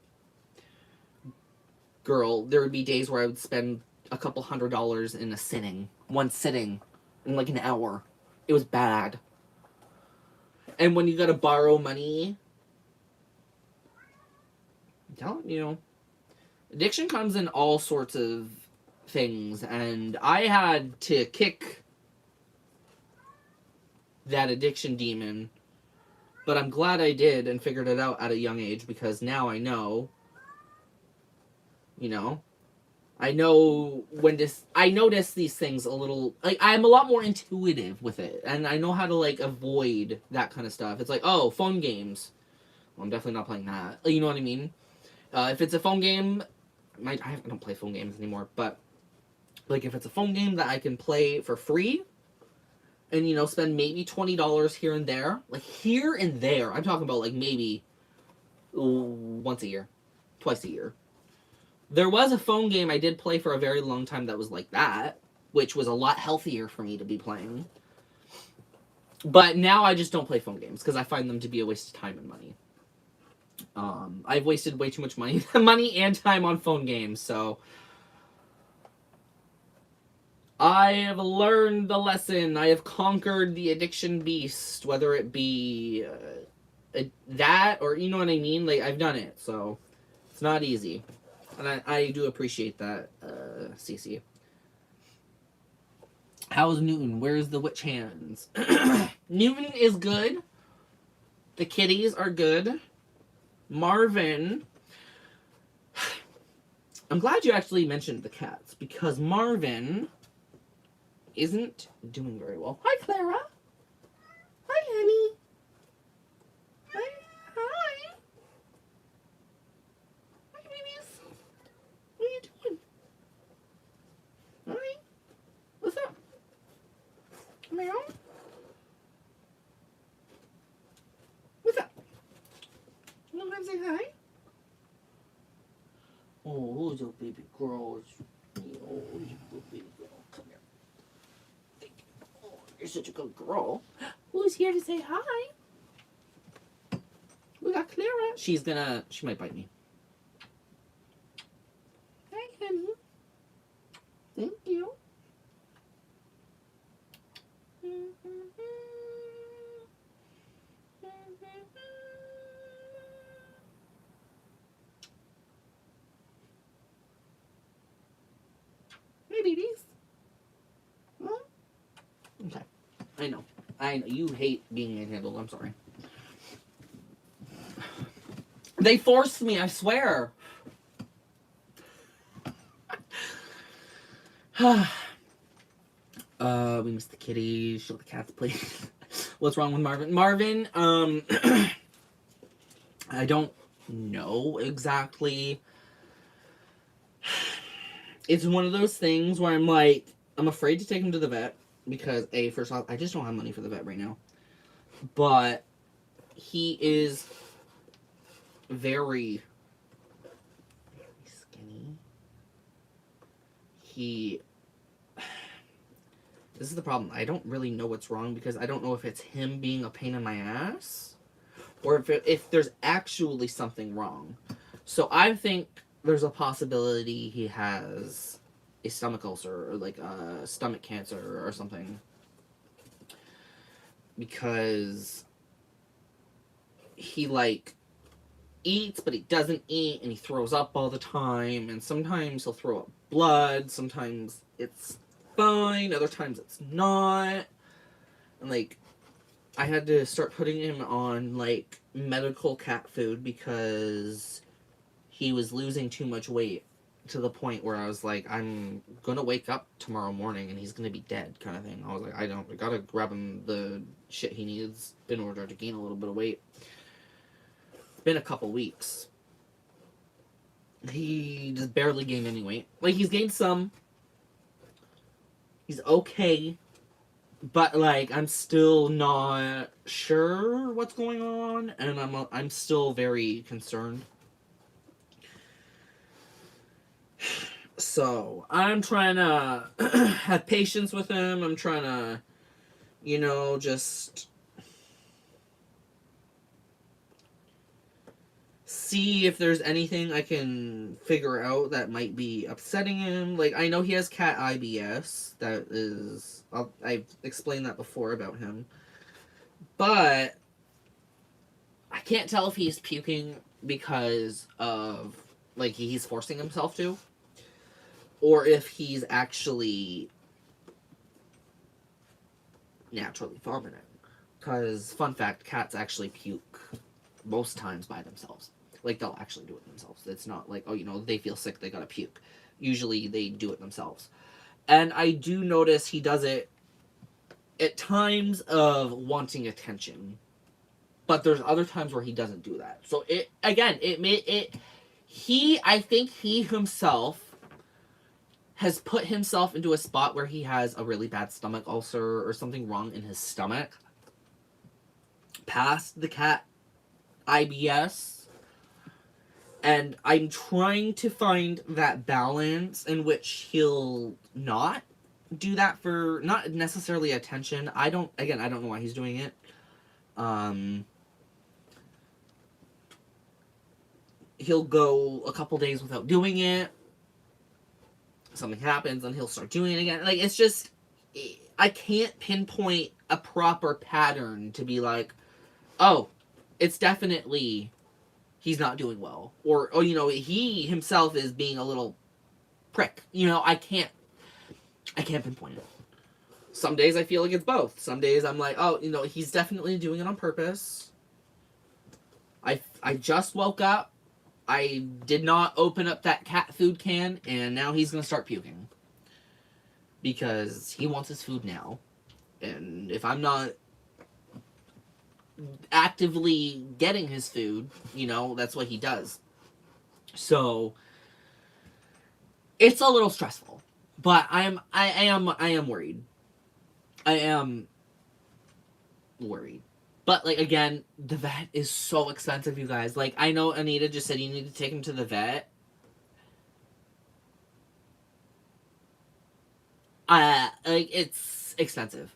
girl, there would be days where I would spend a couple $100 in a sitting, one sitting, in like an hour. It was bad. And when you gotta borrow money, I'm telling you, addiction comes in all sorts of things, and I had to kick that addiction demon, but I'm glad I did and figured it out at a young age, because now I know, you know, I know when this, I notice these things a little, like, I'm a lot more intuitive with it, and I know how to, like, avoid that kind of stuff. It's like, oh, phone games. Well, I'm definitely not playing that. You know what I mean? If it's a phone game, I don't play phone games anymore, but, like, if it's a phone game that I can play for free, and, you know, spend maybe $20 here and there, like, here and there, I'm talking about, like, maybe once a year, twice a year. There was a phone game I did play for a very long time that was like that, which was a lot healthier for me to be playing. But now I just don't play phone games, because I find them to be a waste of time and money. I've wasted way too much money and time on phone games, so I have learned the lesson. I have conquered the addiction beast, whether it be that or, you know what I mean? Like, I've done it, so it's not easy. And I do appreciate that, Cece. How's Newton? Where's the witch hands? Newton is good. The kitties are good. Marvin. I'm glad you actually mentioned the cats, because Marvin isn't doing very well. Hi, Clara. Hi, honey. Hi. Hi. Hi, babies. What are you doing? Hi. What's up? Meow. What's up? You want to say hi? Oh, who's your baby girl? Oh, who's your baby girl? Come here. Oh, you're such a good girl. Who's here to say hi? We got Clara. She might bite me. Hi, honey. Thank you. Hey, babies. Huh? Okay. I know. You hate being manhandled. I'm sorry. They forced me, I swear. We missed the kitty. Show the cats, please. What's wrong with Marvin? Marvin, I don't know exactly. It's one of those things where I'm like, I'm afraid to take him to the vet, because first off, I just don't have money for the vet right now. But he is very skinny. This is the problem. I don't really know what's wrong, because I don't know if it's him being a pain in my ass, or if there's actually something wrong. So I think there's a possibility he has a stomach ulcer, or like a stomach cancer or something, because he like eats but he doesn't eat, and he throws up all the time, and sometimes he'll throw up blood, sometimes it's fine, other times it's not, and like I had to start putting him on like medical cat food, because he was losing too much weight, to the point where I was like, I'm gonna wake up tomorrow morning and he's gonna be dead, kind of thing. I was like, I gotta grab him the shit he needs in order to gain a little bit of weight. It's been a couple weeks. He just barely gained any weight. Like, he's gained some. He's okay. But, like, I'm still not sure what's going on, and I'm still very concerned. So, I'm trying to have patience with him. I'm trying to, you know, just see if there's anything I can figure out that might be upsetting him. Like, I know he has cat IBS. That is... I've explained that before about him. But I can't tell if he's puking because of, like, he's forcing himself to, or if he's actually naturally vomiting. Because, fun fact, cats actually puke most times by themselves. Like, they'll actually do it themselves. It's not like, oh, you know, they feel sick, they gotta puke. Usually, they do it themselves. And I do notice he does it at times of wanting attention. But there's other times where he doesn't do that. So, I think he himself has put himself into a spot where he has a really bad stomach ulcer or something wrong in his stomach. Past the cat IBS. And I'm trying to find that balance in which he'll not do that for, not necessarily attention. I don't know why he's doing it. He'll go a couple days without doing it. Something happens and he'll start doing it again. Like, it's just, I can't pinpoint a proper pattern to be like, oh, it's definitely he's not doing well. Or, oh, you know, he himself is being a little prick. You know, I can't pinpoint it. Some days I feel like it's both. Some days I'm like, oh, you know, he's definitely doing it on purpose. I just woke up. I did not open up that cat food can, and now he's going to start puking. Because he wants his food now. And if I'm not actively getting his food, you know, that's what he does. So, it's a little stressful. But I am worried. I am worried. But, like, again, the vet is so expensive, you guys. Like, I know Anita just said you need to take him to the vet. Like, it's expensive.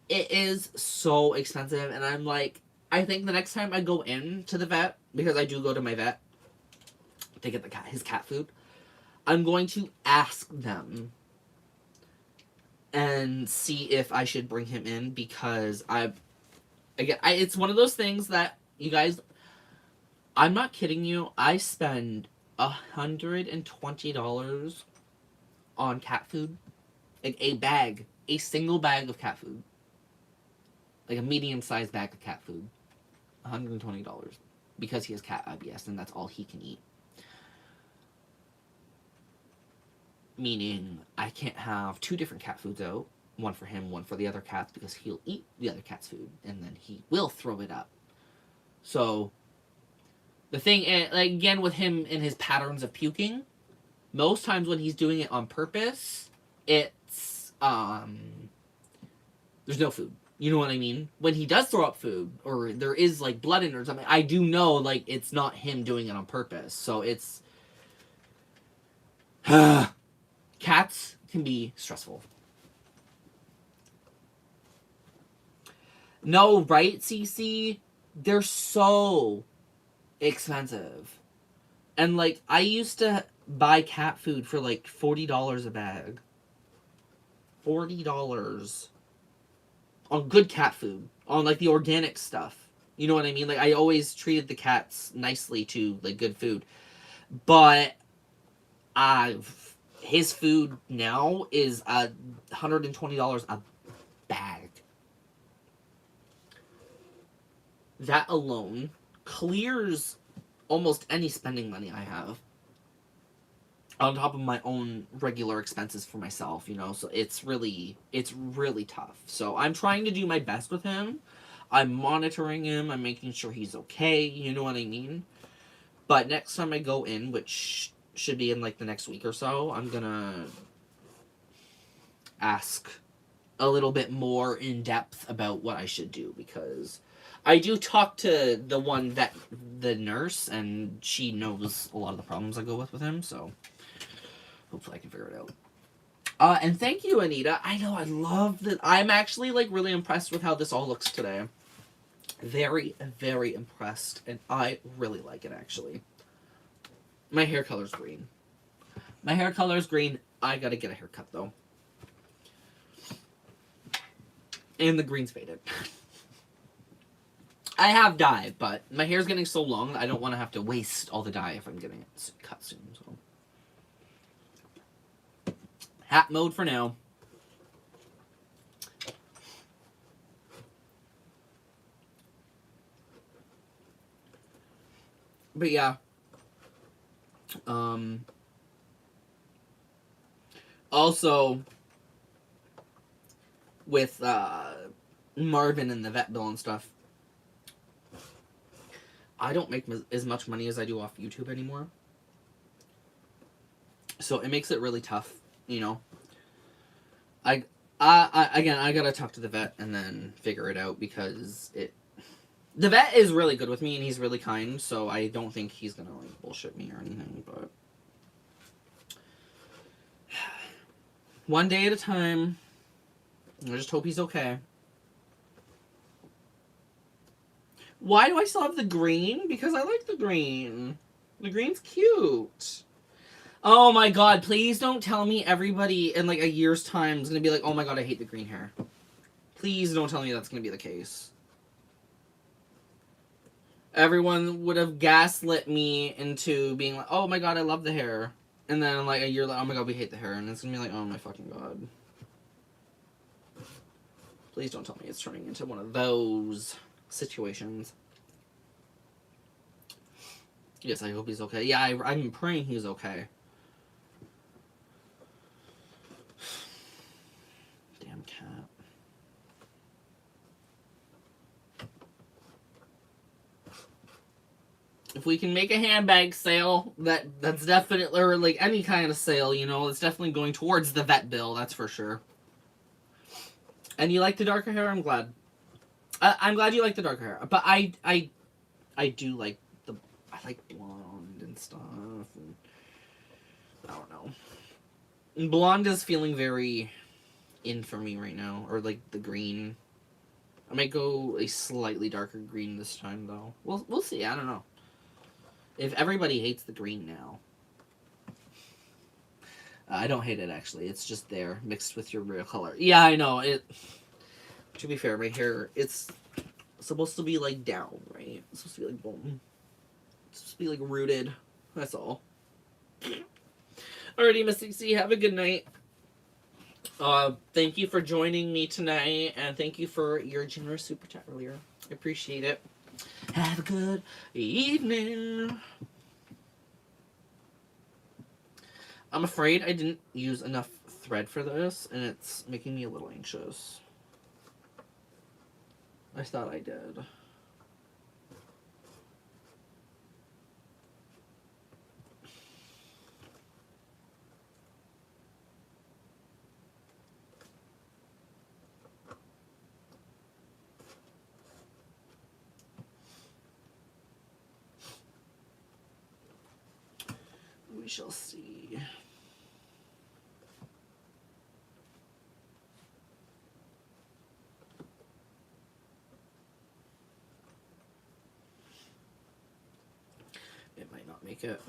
It is so expensive, and I'm like, I think the next time I go in to the vet, because I do go to my vet to get his cat food, I'm going to ask them and see if I should bring him in, because it's one of those things that, you guys, I'm not kidding you, I spend $120 on cat food. Like, a single bag of cat food. Like, a medium-sized bag of cat food. $120. Because he has cat IBS, and that's all he can eat. Meaning, I can't have 2 different cat foods out. One for him, one for the other cats, because he'll eat the other cat's food, and then he will throw it up. So, the thing, like, again, with him and his patterns of puking, most times when he's doing it on purpose, it's, there's no food. You know what I mean? When he does throw up food, or there is, like, blood in it or something, I do know, like, it's not him doing it on purpose. So, it's... Cats can be stressful. No, right, CC? They're so expensive. And, like, I used to buy cat food for, like, $40 a bag. $40 on good cat food. On, like, the organic stuff. You know what I mean? Like, I always treated the cats nicely to, like, good food. But, his food now is $120 a bag. That alone clears almost any spending money I have. On top of my own regular expenses for myself, you know, so it's really tough. So I'm trying to do my best with him. I'm monitoring him. I'm making sure he's okay. You know what I mean? But next time I go in, which should be in, like, the next week or so, I'm gonna ask a little bit more in depth about what I should do, because I do talk to the nurse, and she knows a lot of the problems I go with him, so Hopefully I can figure it out. And thank you, Anita. I know, I love that. I'm actually, like, really impressed with how this all looks today. Very, very impressed. And I really like it, actually. My hair color's green. My hair color's green. I gotta get a haircut, though. And the green's faded. I have dye, but my hair's getting so long that I don't want to have to waste all the dye if I'm getting it cut soon. So, hat mode for now. But yeah. Also, with Marvin and the vet bill and stuff, I don't make as much money as I do off YouTube anymore. So it makes it really tough, you know. Again, I gotta talk to the vet and then figure it out, because the vet is really good with me and he's really kind, so I don't think he's gonna, like, bullshit me or anything, but one day at a time. I just hope he's okay. Why do I still have the green? Because I like the green. The green's cute. Oh my god, please don't tell me everybody in, like, a year's time is gonna be like, oh my god, I hate the green hair. Please don't tell me that's gonna be the case. Everyone would have gaslit me into being like, oh my god, I love the hair. And then, like, a year later, oh my god, we hate the hair. And it's gonna be like, oh my fucking god. Please don't tell me it's turning into one of those situations. Yes, I hope he's okay. Yeah, I'm praying he's okay. Damn cat. If we can make a handbag sale, that's definitely, or, like, any kind of sale, you know, it's definitely going towards the vet bill, that's for sure. And you like the darker hair? I'm glad. I'm glad you like the darker hair. But I do like I like blonde and stuff. And I don't know. And blonde is feeling very in for me right now. Or, like, the green. I might go a slightly darker green this time, though. We'll see. I don't know. If everybody hates the green now. I don't hate it, actually. It's just there, mixed with your real color. Yeah, I know. To be fair, my hair, it's supposed to be, like, down, right? It's supposed to be, like, boom. It's supposed to be, like, rooted. That's all. Alrighty, Miss C, have a good night. Thank you for joining me tonight, and thank you for your generous super chat earlier. I appreciate it. Have a good evening. I'm afraid I didn't use enough thread for this, and it's making me a little anxious. I thought I did. We shall see. It might not make it.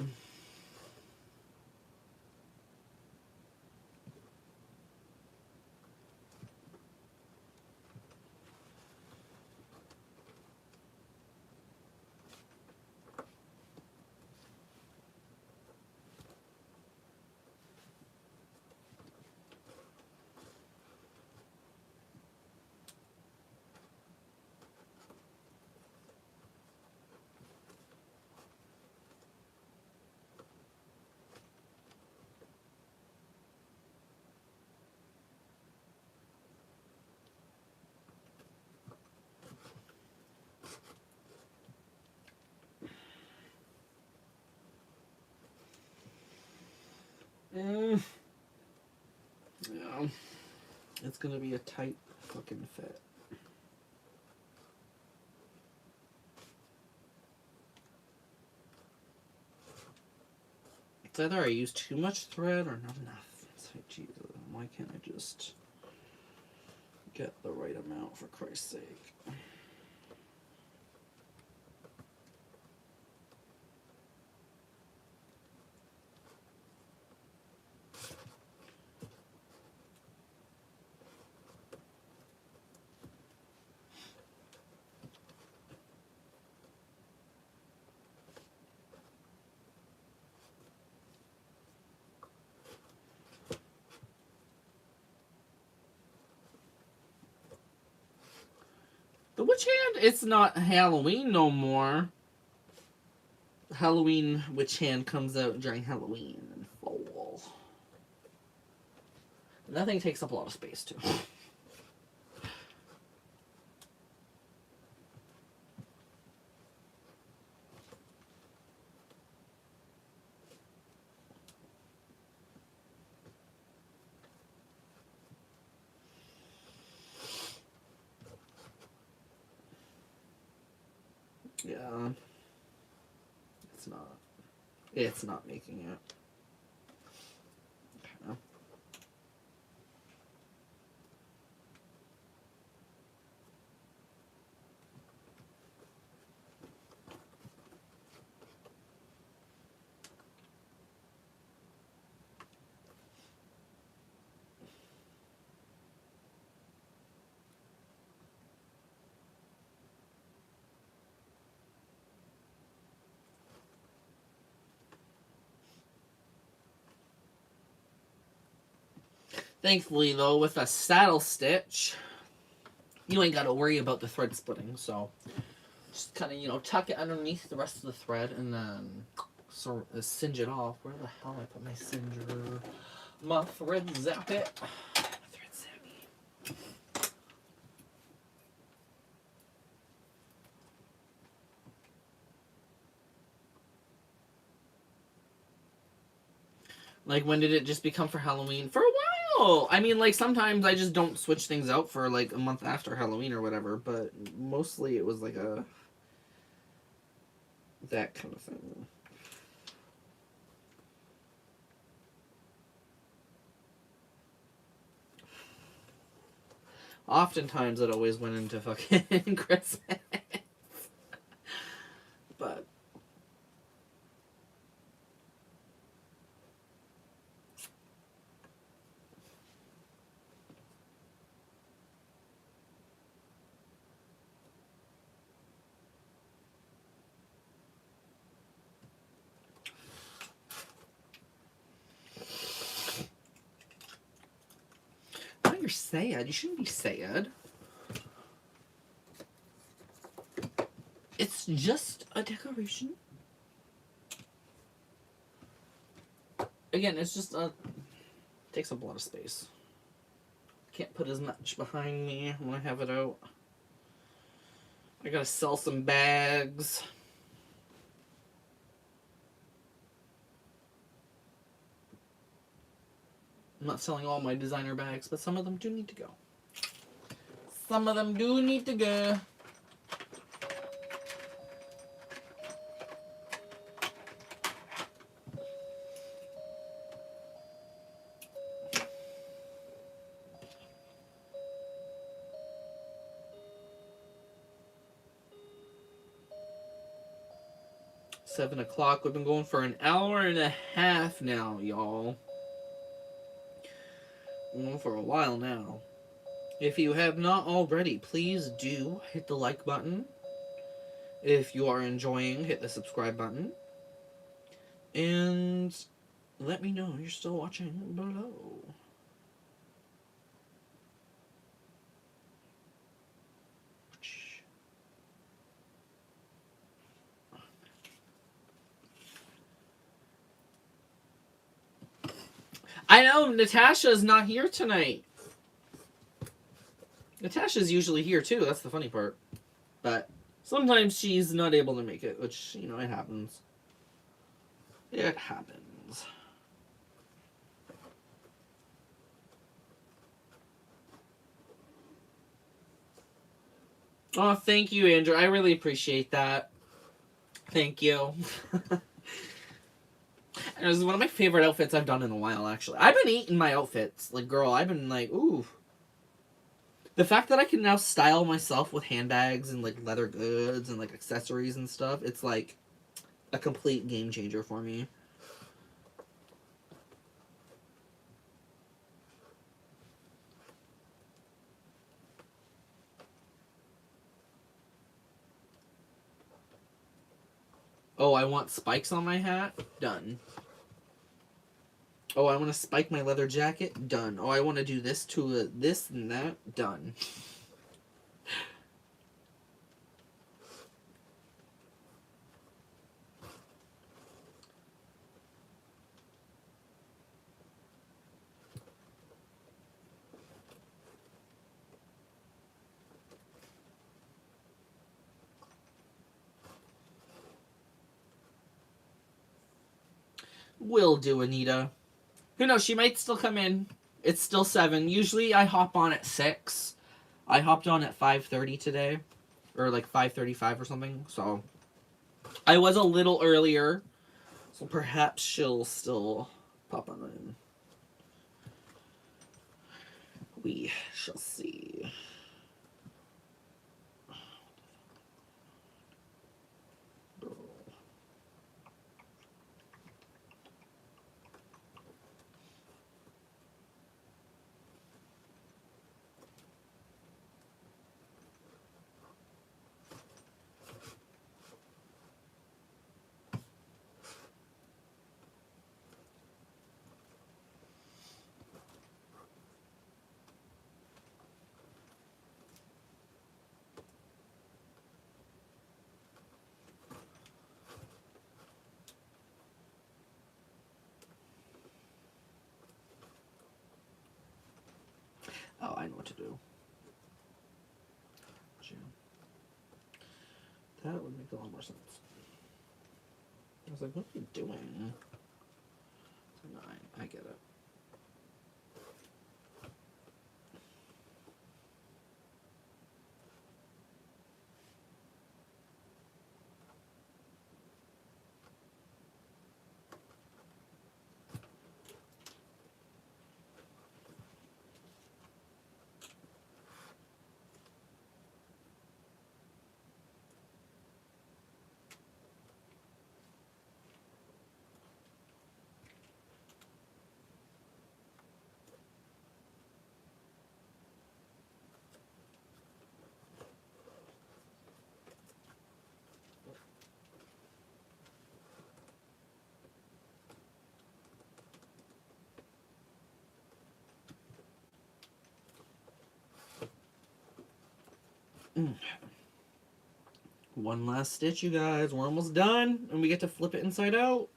Yeah. It's gonna be a tight fucking fit. It's either I use too much thread or not enough. It's like, Jesus, why can't I just get the right amount, for Christ's sake? The Witch Hand, it's not Halloween no more. Halloween Witch Hand comes out during Halloween and fall. And that thing takes up a lot of space too. Yeah. It's not making it. Okay. Thankfully, though, with a saddle stitch, you ain't got to worry about the thread splitting. So, just kind of, you know, tuck it underneath the rest of the thread and then sort of singe it off. Where the hell did I put my singer? My thread zappy. Thread zappy. Like, when did it just become for Halloween? For a while! I mean, like, sometimes I just don't switch things out for, like, a month after Halloween or whatever, but mostly it was, like, that kind of thing. Oftentimes it always went into fucking Christmas. But now you're sad. You shouldn't be sad. It's just a decoration. Again, it's just takes up a lot of space. Can't put as much behind me when I have it out. I gotta sell some bags. I'm not selling all my designer bags, but some of them do need to go. Some of them do need to go. Seven o'clock. We've been going for an hour and a half now, y'all. We're going for a while now. If you have not already, please do hit the like button. If you are enjoying, hit the subscribe button. And let me know you're still watching below. I know Natasha's not here tonight. Natasha's usually here too, that's the funny part. But sometimes she's not able to make it, which, you know, it happens. It happens. Oh, thank you, Andrew. I really appreciate that. Thank you. It was one of my favorite outfits I've done in a while, actually. I've been eating my outfits. Like, girl, I've been like, ooh. The fact that I can now style myself with handbags and, like, leather goods and, like, accessories and stuff, it's, like, a complete game changer for me. Oh, I want spikes on my hat? Done. Oh, I want to spike my leather jacket? Done. Oh, I want to do this to this and that? Done. Will do, Anita. Who knows? She might still come in. It's still 7. Usually I hop on at 6. I hopped on at 5:30 today. Or like 5:35 or something. So I was a little earlier. So perhaps she'll still pop on in. We shall see. Oh, I know what to do. That would make a lot more sense. I was like, what are you doing? No, I get it. One last stitch, you guys. We're almost done, and we get to flip it inside out.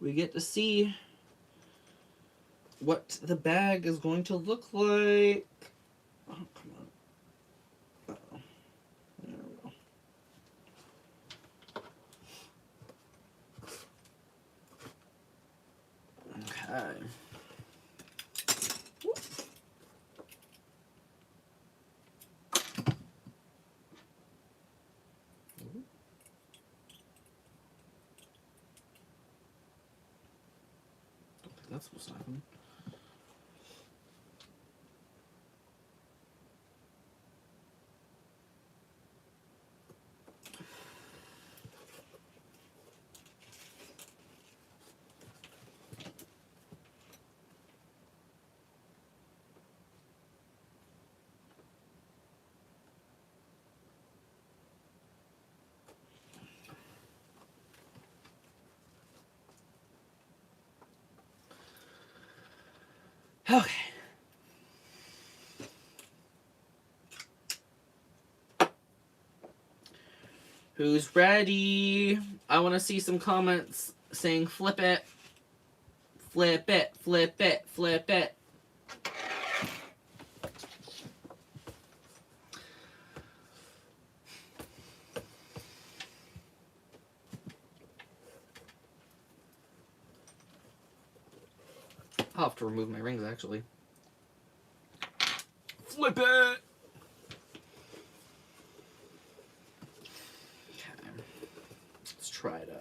We get to see what the bag is going to look like. Oh, come on. Uh-oh. There we go. Okay. Whoop. Don't think that's supposed to happen. Okay. Who's ready? I want to see some comments saying flip it. Flip it, flip it, flip it. I'll have to remove my rings, actually. Flip it! Okay. Let's try to...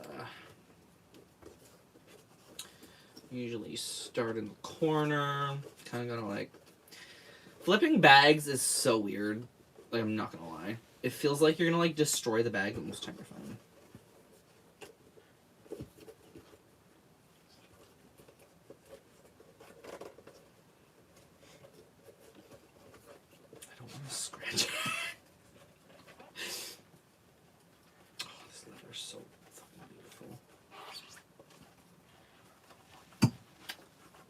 Usually start in the corner. Kind of gonna like... Flipping bags is so weird. Like, I'm not gonna lie. It feels like you're gonna like destroy the bag, but most of the time you're fine. I don't want to scratch it. Oh, this leather's so fucking beautiful.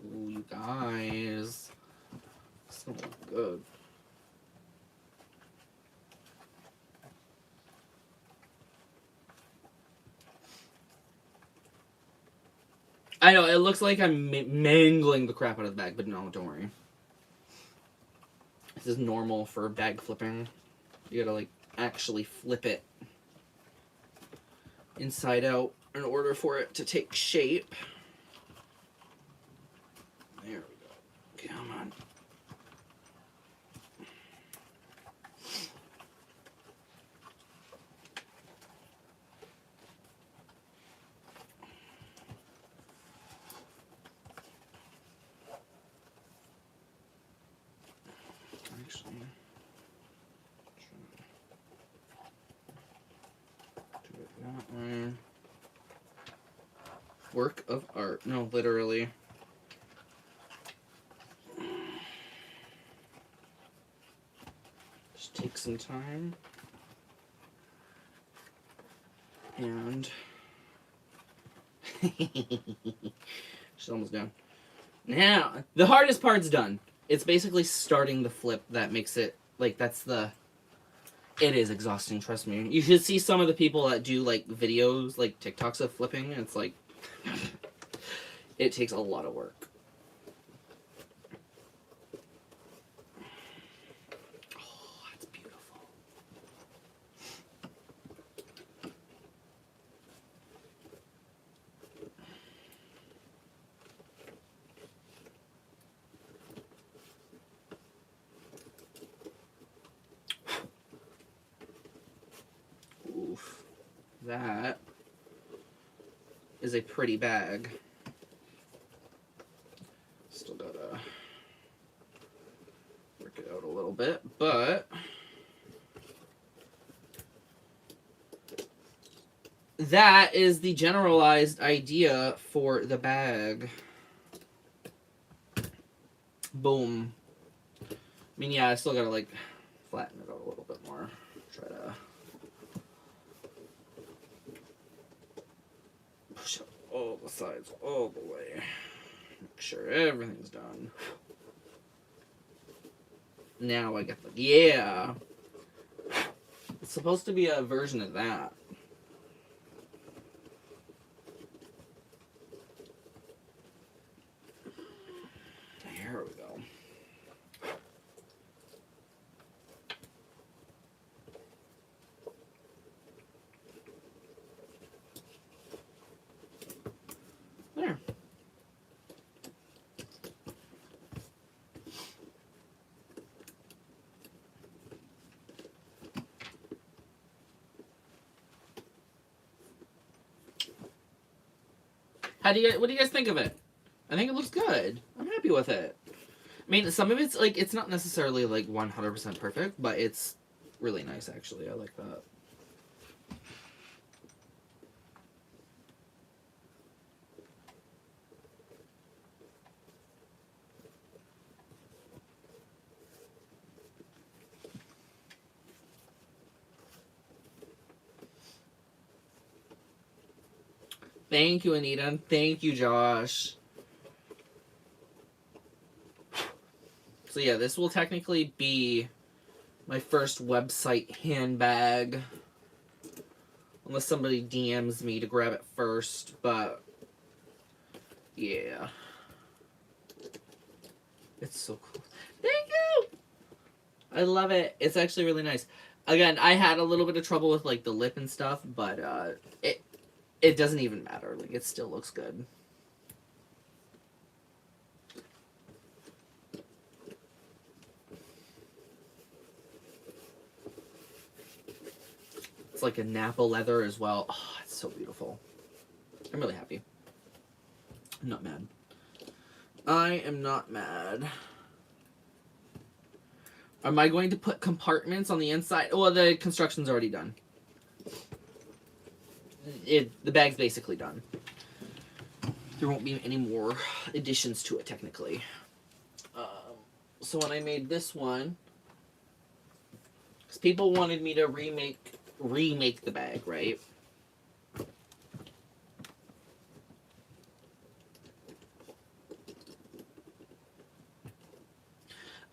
Ooh, you guys. This gonna look good. I know, it looks like I'm mangling the crap out of the bag, but no, don't worry. This is normal for bag flipping. You gotta, like, actually flip it inside out in order for it to take shape. There we go. Come on. Actually, do it that way. Work of art. No, literally. Just take some time. And she's almost done. Now, the hardest part's done. It's basically starting the flip that makes it, like, that's the... It is exhausting, trust me. You should see some of the people that do, like, videos, like, TikToks of flipping, and it's like... It takes a lot of work. Oh, that's beautiful. Oof. That is a pretty bag. Still gotta work it out a little bit, but that is the generalized idea for the bag. Boom. I mean, yeah, I still gotta, like, flatten it out a little bit more. Try to push up all the sides all the way. Make sure everything's done. Now I get the... Yeah! It's supposed to be a version of that. There we go. There. What do you guys think of it? I think it looks good. I'm happy with it. I mean, some of it's, like, it's not necessarily, like, 100% perfect, but it's really nice, actually. I like that. Thank you, Anita. Thank you, Josh. So yeah, this will technically be my first website handbag. Unless somebody DMs me to grab it first, but yeah. It's so cool. Thank you! I love it. It's actually really nice. Again, I had a little bit of trouble with, like, the lip and stuff, but it doesn't even matter. Like, it still looks good. It's like a Napa leather as well. Oh, it's so beautiful. I'm really happy. I'm not mad. I am not mad. Am I going to put compartments on the inside? Well, the construction's already done. The bag's basically done. There won't be any more additions to it, technically. So when I made this one, because people wanted me to remake the bag, right?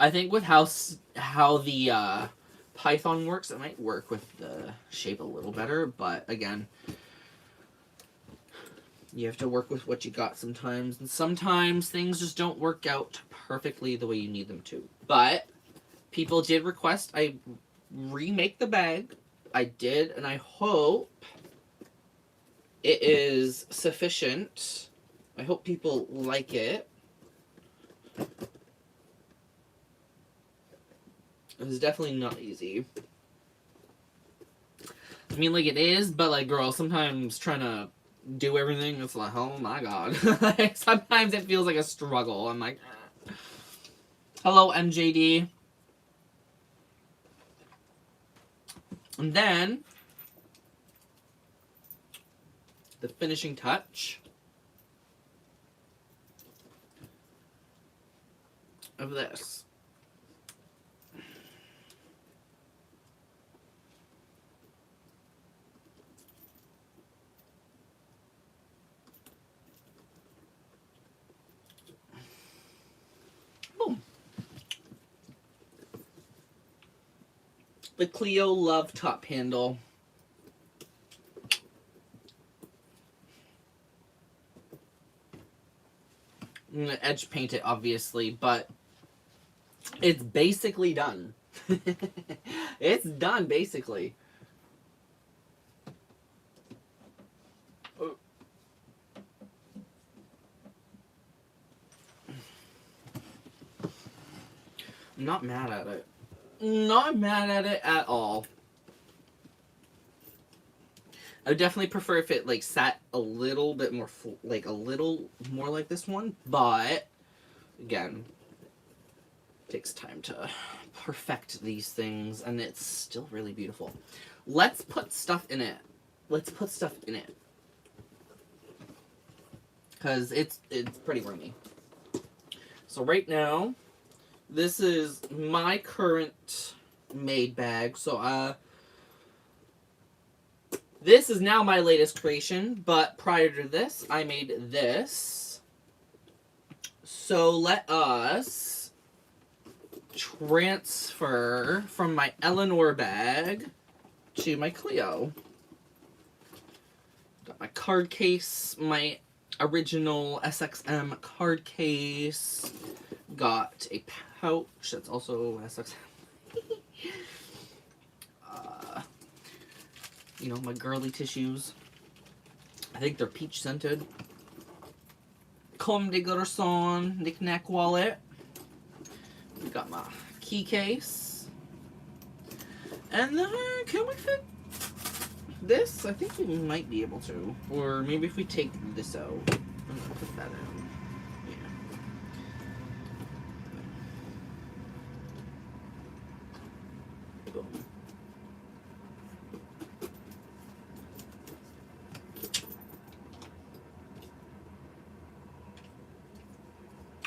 I think with how the Python works, it might work with the shape a little better, but again, you have to work with what you got sometimes, and sometimes things just don't work out perfectly the way you need them to. But people did request I remake the bag. I did, and I hope it is sufficient. I hope people like it. It was definitely not easy. I mean, like, it is, but, like, girl, sometimes trying to do everything, it's like, oh my god. Like, sometimes it feels like a struggle. I'm like, hello, MJD. And then, the finishing touch of this. Boom. The Cleo Love Top Handle. I'm going to edge paint it, obviously, but it's basically done. It's done, basically. I'm not mad at it. Not mad at it at all. I would definitely prefer if it like sat a little bit more like a little more like this one, but again, it takes time to perfect these things, and it's still really beautiful. Let's put stuff in it. Let's put stuff in it, cause it's pretty roomy. So right now, this is my current made bag. So this is now my latest creation, but prior to this, I made this. So let us transfer from my Eleanor bag to my Cleo. Got my card case, my original SXM card case. Got a pouch that's also SXM. You know, my girly tissues. I think they're peach scented. Comme des garçons knick-knack wallet. We got my key case. And then, can we fit this? I think we might be able to. Or maybe if we take this out. I'm gonna put that in. Yeah. Boom.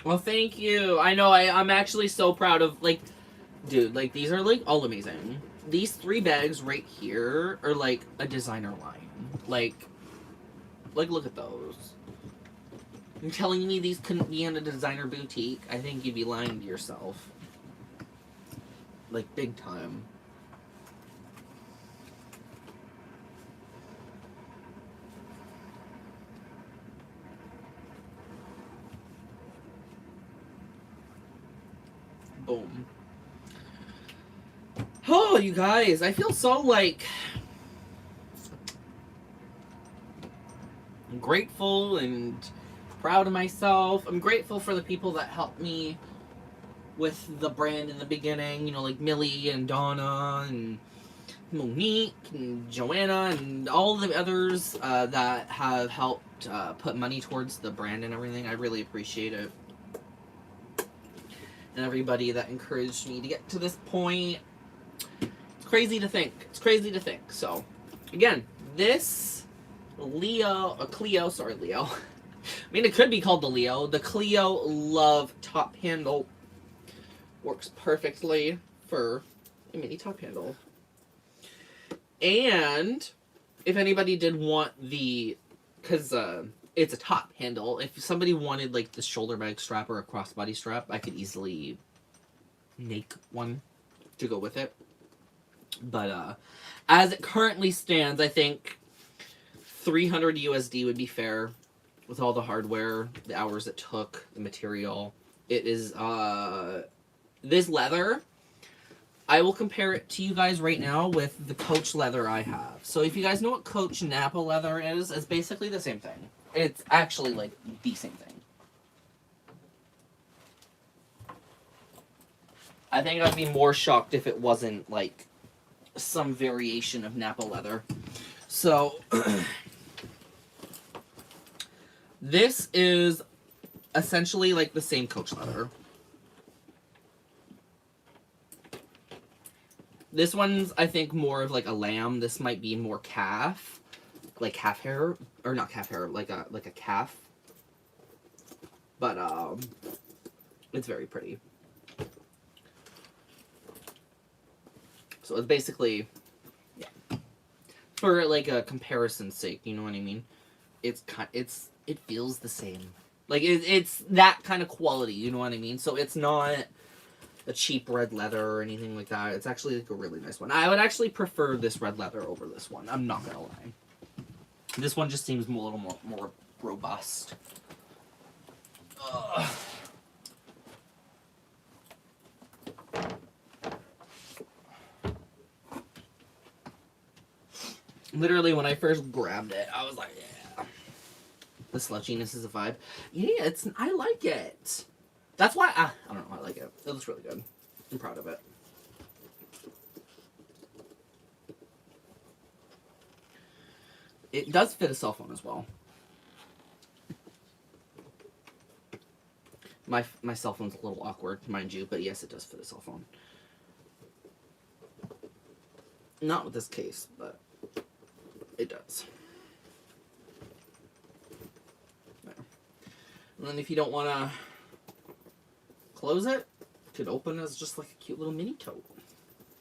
Well, thank you. I know, I'm actually so proud of, like, dude, like, these are, like, all amazing. These 3 bags right here are, like, a designer line. Like, look at those. You're telling me these couldn't be in a designer boutique? I think you'd be lying to yourself. Like, big time. Boom. Oh, you guys, I feel so, like, grateful and proud of myself. I'm grateful for the people that helped me with the brand in the beginning, you know, like Millie and Donna and Monique and Joanna and all the others that have helped put money towards the brand and everything. I really appreciate it. and everybody that encouraged me to get to this point. It's crazy to think. It's crazy to think. So, again, this Cleo, sorry, Leo. I mean, it could be called the Leo. The Cleo Love top handle works perfectly for a mini top handle. And if anybody did want the, because it's a top handle, if somebody wanted like the shoulder bag strap or a crossbody strap, I could easily make one to go with it. But as it currently stands, I think 300 USD would be fair with all the hardware, the hours it took, the material. It is this leather, I will compare it to you guys right now with the Coach leather I have. So if you guys know what Coach Napa leather is, it's basically the same thing. It's actually like the same thing. I think I'd be more shocked if it wasn't like some variation of Napa leather. So this is essentially like the same Coach leather. This one's, I think, more of like a lamb. This might be more calf. Like calf hair. Or not calf hair, like a calf. But, it's very pretty. So it's basically, yeah. For like a comparison's sake, you know what I mean? It feels the same. Like, it's that kind of quality, you know what I mean? So it's not a cheap red leather or anything like that. It's actually like a really nice one. I would actually prefer this red leather over this one. I'm not gonna lie. This one just seems a little more robust. Ugh. Literally, when I first grabbed it, I was like, yeah. The slouchiness is a vibe. Yeah, I like it. That's why, I don't know, I like it. It looks really good. I'm proud of it. It does fit a cell phone as well. My cell phone's a little awkward, mind you, but yes, it does fit a cell phone. Not with this case, but it does. There. And then if you don't want to close it, it could open as just like a cute little mini tote.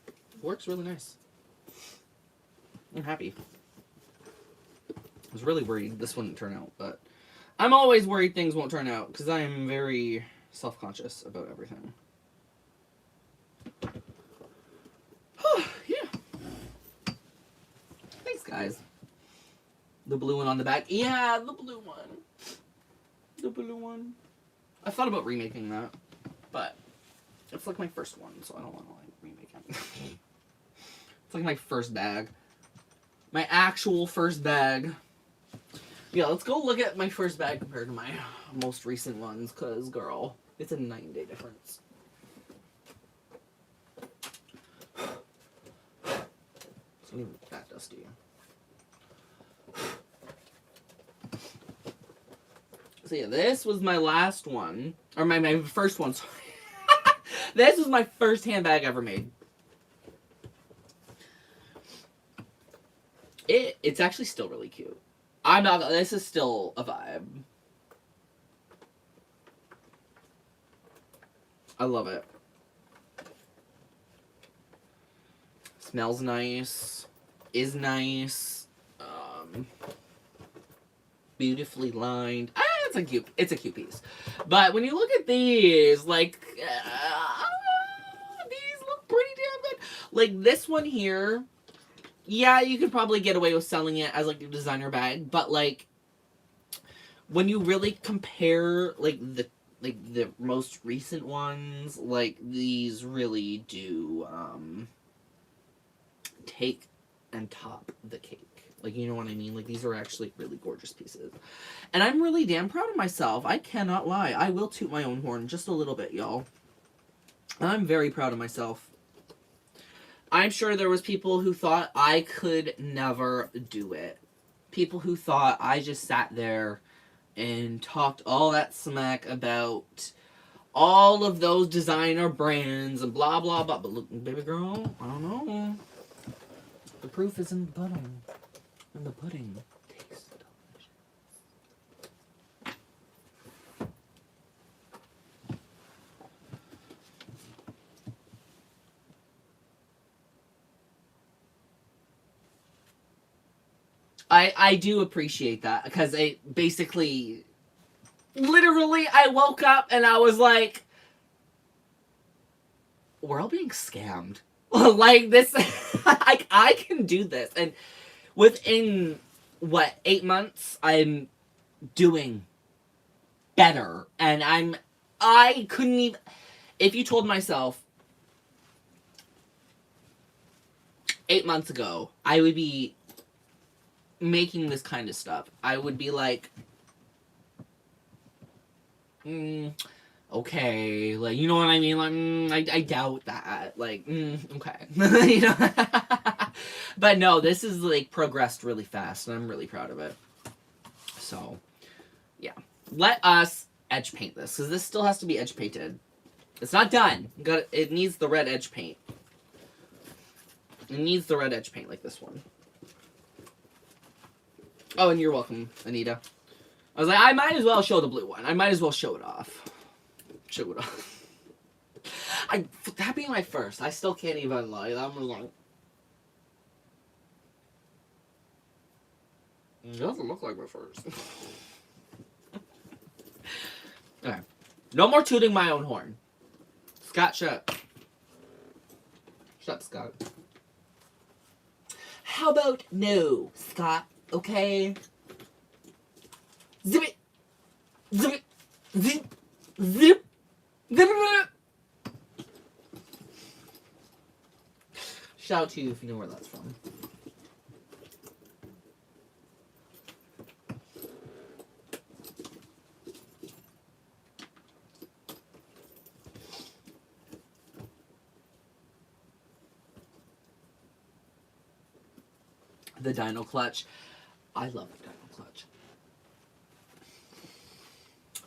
It works really nice. I'm happy. I was really worried this wouldn't turn out, but I'm always worried things won't turn out because I am very self-conscious about everything. Yeah. Thanks, guys. The blue one on the back. Yeah, the blue one. The blue one. I thought about remaking that, but it's like my first one, so I don't want to like remake it. It's like my first bag. My actual first bag. Yeah, let's go look at my first bag compared to my most recent ones, because, girl, it's a 9-day difference. It's not even that dusty. So yeah, this was my last one, or my first one, sorry. This was my first handbag ever made. It's actually still really cute. I'm not, this is still a vibe. I love it. Smells nice. Is nice. Beautifully lined. It's a cute piece. But when you look at these, like, these look pretty damn good. Like this one here, yeah, you could probably get away with selling it as like a designer bag, but like when you really compare like the most recent ones, like these really do take and top the cake. Like, you know what I mean? Like, these are actually really gorgeous pieces. And I'm really damn proud of myself. I cannot lie. I will toot my own horn just a little bit, y'all. I'm very proud of myself. I'm sure there was people who thought I could never do it. People who thought I just sat there and talked all that smack about all of those designer brands and blah, blah, blah. But look, baby girl, I don't know. The proof is in the pudding. And the pudding tastes delicious. I do appreciate that, because it basically, literally, I woke up and I was like, we're all being scammed. Like, this, I can do this. And within, 8 months, I'm doing better. And I couldn't even, if you told myself 8 months ago, I would be making this kind of stuff, I would be like, okay, like, you know what I mean? Like, I doubt that. Like, okay. You know? But no, this is, like, progressed really fast, and I'm really proud of it. So, yeah. Let us edge paint this, because this still has to be edge painted. It's not done. It needs the red edge paint. It needs the red edge paint like this one. Oh, and you're welcome, Anita. I was like, I might as well show the blue one. I might as well show it off. Show it off. That being my first, I still can't even lie. That was like, it doesn't look like my first. Okay. No more tooting my own horn. Scott, shut up. Shut up, Scott. How about no, Scott? Okay. Zip it. Zip it. Zip. Zip. Zip it. Shout out to you if you know where that's from. The Dino Clutch. I love the Dino Clutch.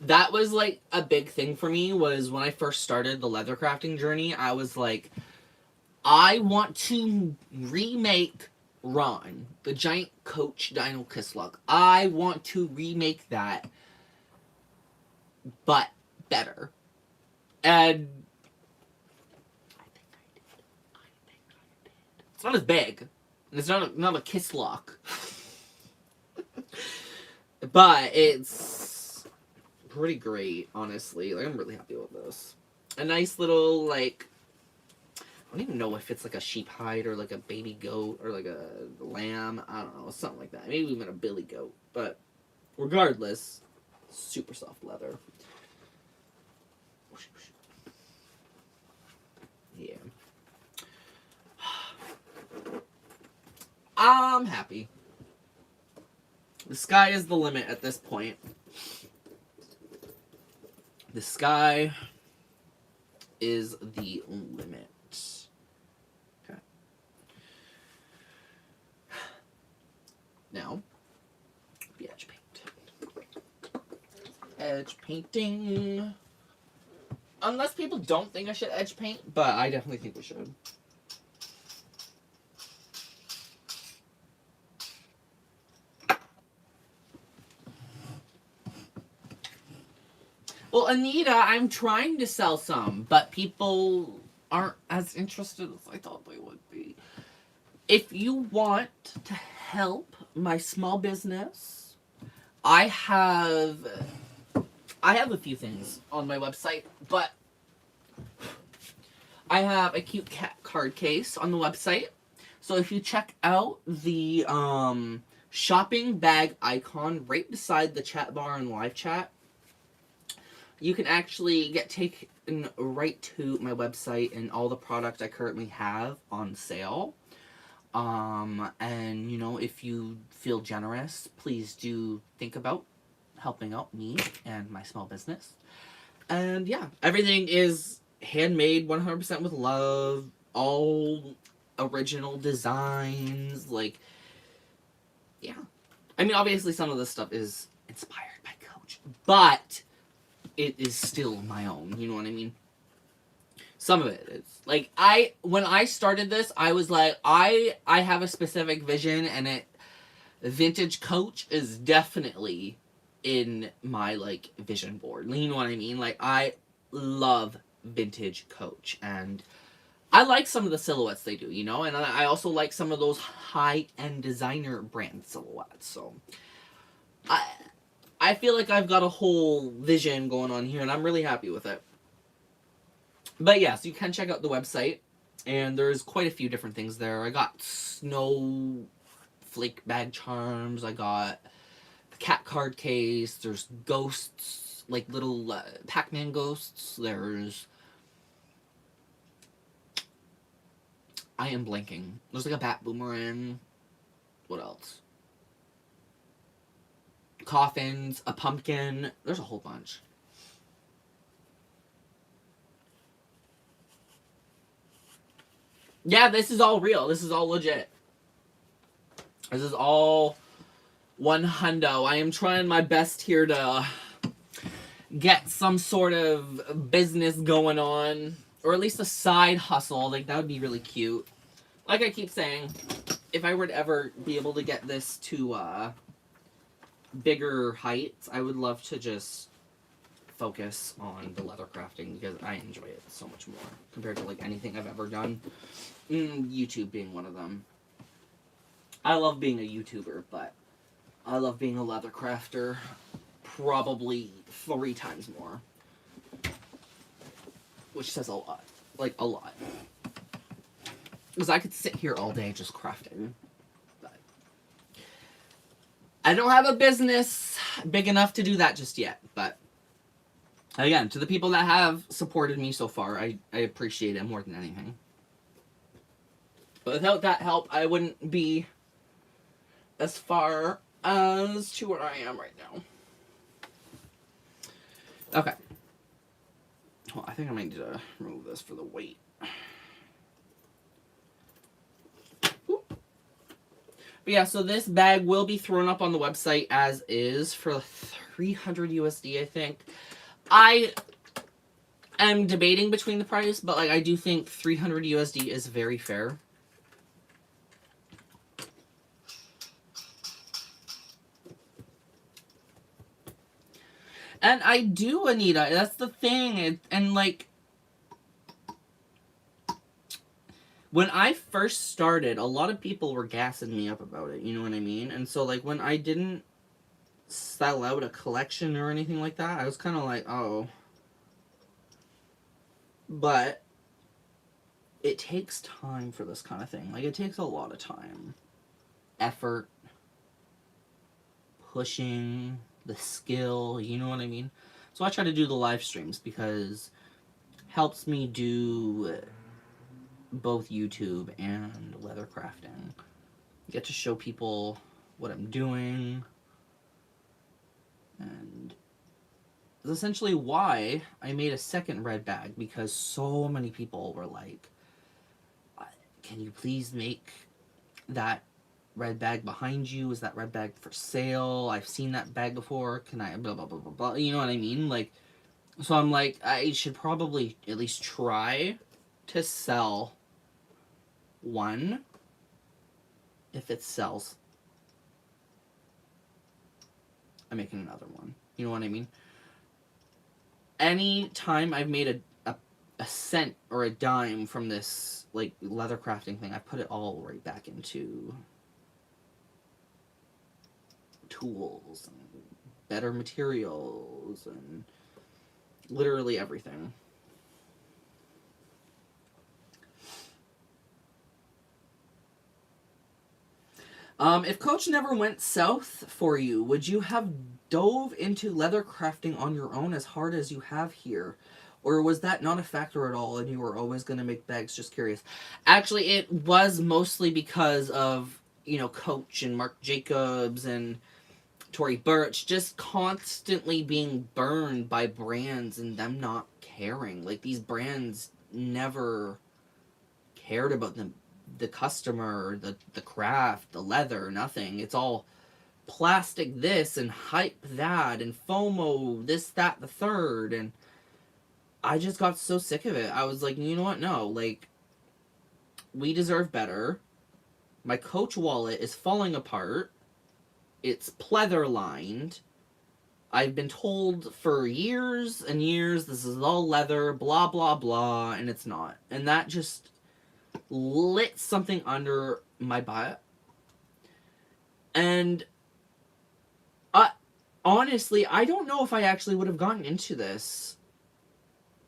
That was like a big thing for me, was when I first started the leather crafting journey. I was like, I want to remake Ron, the giant coach Dino Kisslug. I want to remake that, but better. And I think I did. It's not as big. It's not a Kisslock. But it's pretty great, honestly. Like, I'm really happy with this. A nice little, like, I don't even know if it's like a sheep hide or like a baby goat or like a lamb. I don't know, something like that. Maybe even a billy goat. But regardless, super soft leather. Yeah. I'm happy. The sky is the limit at this point. The sky is the limit. Okay. Now, the edge paint. Edge painting. Unless people don't think I should edge paint, but I definitely think we should. Well, Anita, I'm trying to sell some, but people aren't as interested as I thought they would be. If you want to help my small business, I have a few things on my website, but I have a cute cat card case on the website. So if you check out the shopping bag icon right beside the chat bar and live chat, you can actually get taken right to my website and all the product I currently have on sale. And, you know, if you feel generous, please do think about helping out me and my small business. And, yeah, everything is handmade 100% with love. All original designs. Like, yeah. I mean, obviously some of this stuff is inspired by Coach. But it is still my own. You know what I mean? Some of it is like when I started this, I was like, I have a specific vision, and vintage Coach is definitely in my like vision board. You know what I mean? Like I love vintage Coach, and I like some of the silhouettes they do, you know, and I also like some of those high-end designer brand silhouettes. So I feel like I've got a whole vision going on here, and I'm really happy with it. But yes, you can check out the website, and there's quite a few different things there. I got snowflake bag charms. I got the cat card case. There's ghosts, like little Pac-Man ghosts. There's... I am blanking. There's like a bat boomerang. What else? Coffins, a pumpkin. There's a whole bunch. Yeah, this is all real. This is all legit. This is all one hundo. I am trying my best here to get some sort of business going on, or at least a side hustle. Like, that would be really cute. Like I keep saying, if I were to ever be able to get this to bigger heights, I would love to just focus on the leather crafting, because I enjoy it so much more compared to like anything I've ever done. YouTube being one of them. I love being a YouTuber, but I love being a leather crafter probably 3 times more. Which says a lot. Like, a lot. Because I could sit here all day just crafting. But I don't have a business big enough to do that just yet. But again, to the people that have supported me so far, I appreciate it more than anything. But without that help, I wouldn't be as far as to where I am right now. Okay. Well, I think I might need to remove this for the weight. But yeah, so this bag will be thrown up on the website as is for 300 USD, I think. I am debating between the price, but like I do think 300 USD is very fair. And I do, Anita. That's the thing. And like, when I first started, a lot of people were gassing me up about it. You know what I mean? And so like, when I didn't sell out a collection or anything like that, I was kind of like, oh. But it takes time for this kind of thing. Like, it takes a lot of time. Effort. Pushing. The skill. You know what I mean? So I try to do the live streams because it helps me do both YouTube and leather crafting. Get to show people what I'm doing. And it's essentially why I made a second red bag, because so many people were like, can you please make that red bag behind you? Is that red bag for sale? I've seen that bag before. Can I blah blah blah blah blah? You know what I mean? Like, so I'm like, I should probably at least try to sell one. If it sells, I'm making another one. You know what I mean? Any time I've made a cent or a dime from this like leather crafting thing, I put it all right back into tools and better materials and literally everything. If Coach never went south for you, would you have dove into leather crafting on your own as hard as you have here? Or was that not a factor at all and you were always going to make bags? Just curious. Actually, it was mostly because of, you know, Coach and Marc Jacobs and Tory Burch just constantly being burned by brands and them not caring. Like, these brands never cared about the customer, the craft, the leather, nothing. It's all plastic this and hype that and FOMO this, that, the third. And I just got so sick of it. I was like, you know what? No, like, we deserve better. My Coach wallet is falling apart. It's pleather lined. I've been told for years and years this is all leather, blah, blah, blah, and it's not. And that just lit something under my butt. And honestly, I don't know if I actually would have gotten into this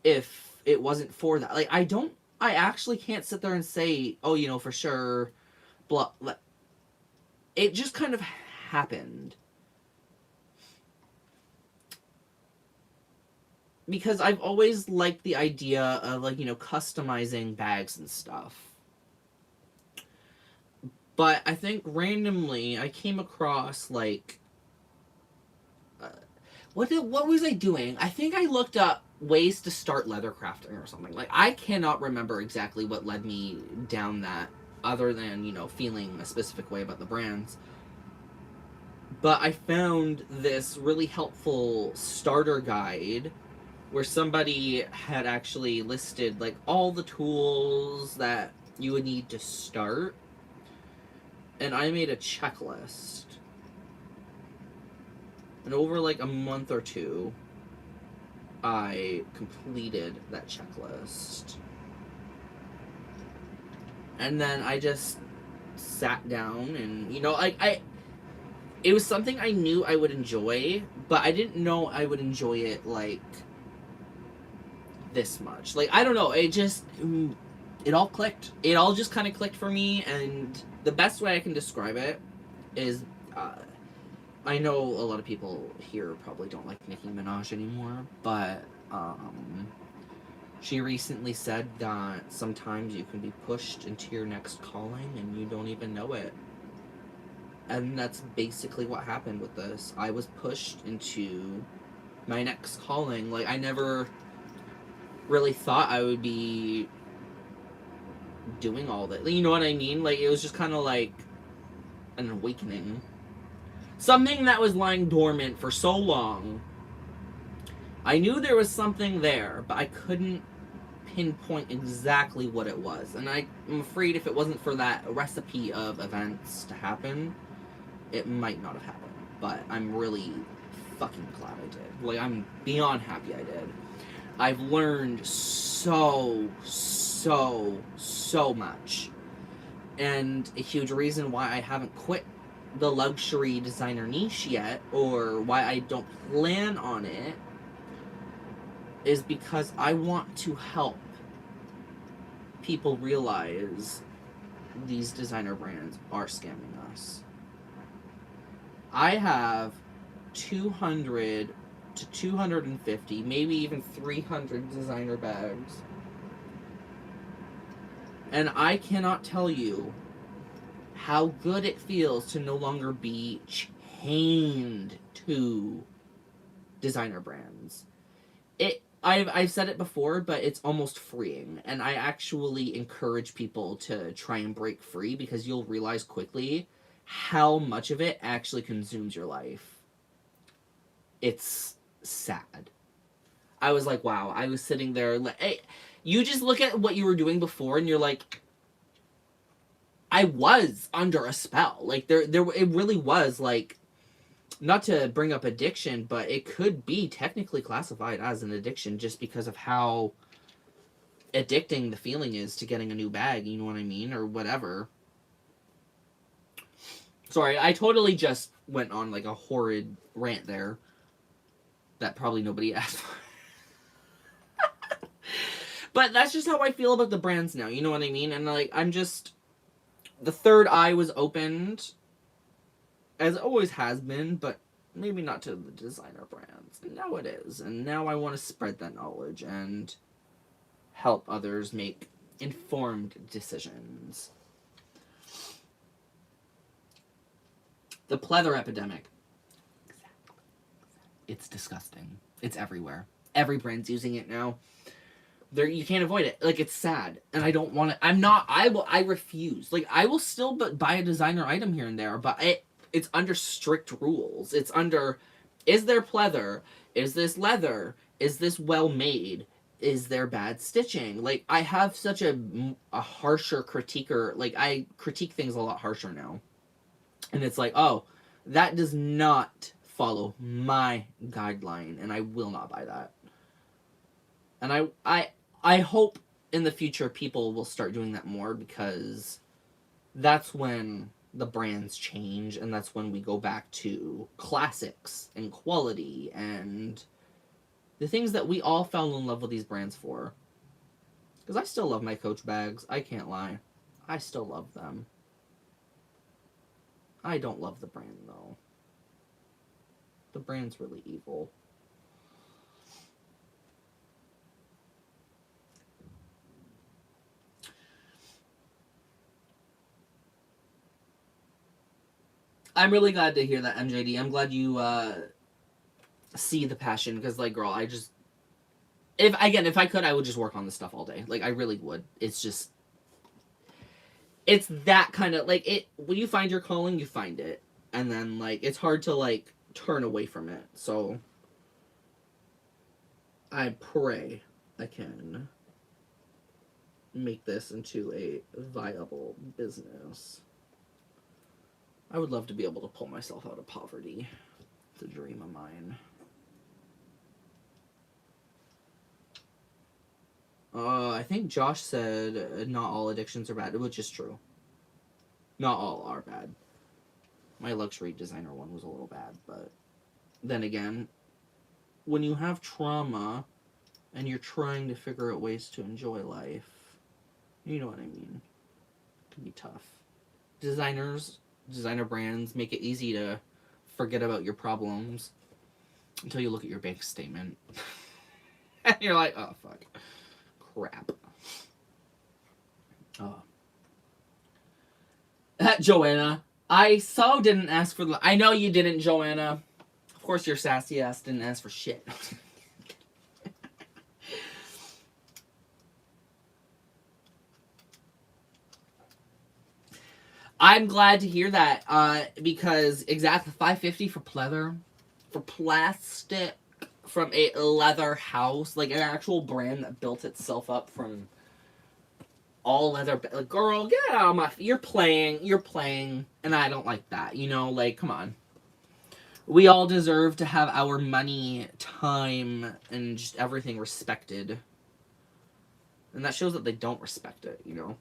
if it wasn't for that. Like, I actually can't sit there and say, oh, you know, for sure, blah. It just kind of happened. Because I've always liked the idea of, like, you know, customizing bags and stuff. But I think randomly I came across, like, what was I doing? I think I looked up ways to start leather crafting or something. Like, I cannot remember exactly what led me down that, other than, you know, feeling a specific way about the brands. But I found this really helpful starter guide where somebody had actually listed, like, all the tools that you would need to start. And I made a checklist. And over, like, a month or two, I completed that checklist. And then I just sat down and, you know, it was something I knew I would enjoy, but I didn't know I would enjoy it, like, this much. Like, I don't know, it all clicked. It all just kind of clicked for me, and the best way I can describe it is, I know a lot of people here probably don't like Nicki Minaj anymore, but, she recently said that sometimes you can be pushed into your next calling and you don't even know it. And that's basically what happened with this. I was pushed into my next calling. Like, I never really thought I would be doing all that. You know what I mean? Like, it was just kind of like an awakening. Something that was lying dormant for so long. I knew there was something there, but I couldn't pinpoint exactly what it was. And I'm afraid if it wasn't for that recipe of events to happen, it might not have happened. But I'm really fucking glad I did. Like, I'm beyond happy I did. I've learned so much. And a huge reason why I haven't quit the luxury designer niche yet, or why I don't plan on it, is because I want to help people realize these designer brands are scamming us. I have 200 to 250, maybe even 300 designer bags. And I cannot tell you how good it feels to no longer be chained to designer brands. I've said it before, but it's almost freeing. And I actually encourage people to try and break free, because you'll realize quickly how much of it actually consumes your life. It's sad. I was like, wow, I was sitting there, like, hey, you just look at what you were doing before and you're like, I was under a spell. Like, there it really was, like, not to bring up addiction, but it could be technically classified as an addiction just because of how addicting the feeling is to getting a new bag, you know what I mean, or whatever. Sorry, I totally just went on, like, a horrid rant there that probably nobody asked for. But that's just how I feel about the brands now, you know what I mean? And, like, I'm just... The third eye was opened, as it always has been, but maybe not to the designer brands. And now it is. And now I want to spread that knowledge and help others make informed decisions. The pleather epidemic. It's disgusting. It's everywhere. Every brand's using it now. You can't avoid it. Like, it's sad. And I don't want to... I refuse. Like, I will still buy a designer item here and there, but it's under strict rules. It's under, is there pleather? Is this leather? Is this well made? Is there bad stitching? Like, I have such a harsher critiquer. Like, I critique things a lot harsher now. And it's like, oh, that does not follow my guideline, and I will not buy that. And I hope in the future people will start doing that more, because that's when the brands change, and that's when we go back to classics and quality and the things that we all fell in love with these brands for. Because I still love my Coach bags. I can't lie. I still love them. I don't love the brand, though. The brand's really evil. I'm really glad to hear that, MJD. I'm glad you see the passion, because, like, girl, I just... If I could, I would just work on this stuff all day. Like, I really would. It's just... It's that kind of... Like, when you find your calling, you find it. And then, like, it's hard to, like, turn away from it. So, I pray I can make this into a viable business. I would love to be able to pull myself out of poverty. It's a dream of mine. I think Josh said not all addictions are bad, which is true. Not all are bad. My luxury designer one was a little bad, but then again, when you have trauma and you're trying to figure out ways to enjoy life, you know what I mean. It can be tough. Designer brands make it easy to forget about your problems until you look at your bank statement. And you're like, oh, fuck. Crap. Oh. Joanna, I so didn't ask for the... I know you didn't, Joanna. Of course your sassy ass didn't ask for shit. I'm glad to hear that, because exactly $5.50 for pleather, for plastic, from a leather house, like an actual brand that built itself up from all leather. Like, girl, get out of my... You're playing, and I don't like that, you know? Like, come on. We all deserve to have our money, time, and just everything respected. And that shows that they don't respect it, you know?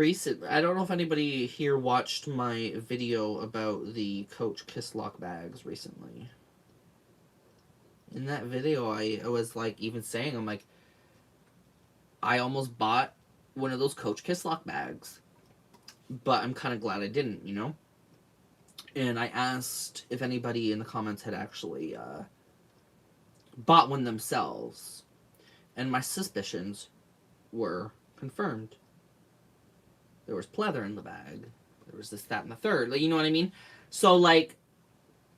I don't know if anybody here watched my video about the Coach Kiss Lock bags recently. In that video, I was, like, even saying, I'm like, I almost bought one of those Coach Kiss Lock bags, but I'm kind of glad I didn't, you know? And I asked if anybody in the comments had actually bought one themselves, and my suspicions were confirmed. There was pleather in the bag. There was this, that, and the third. Like, you know what I mean? So, like,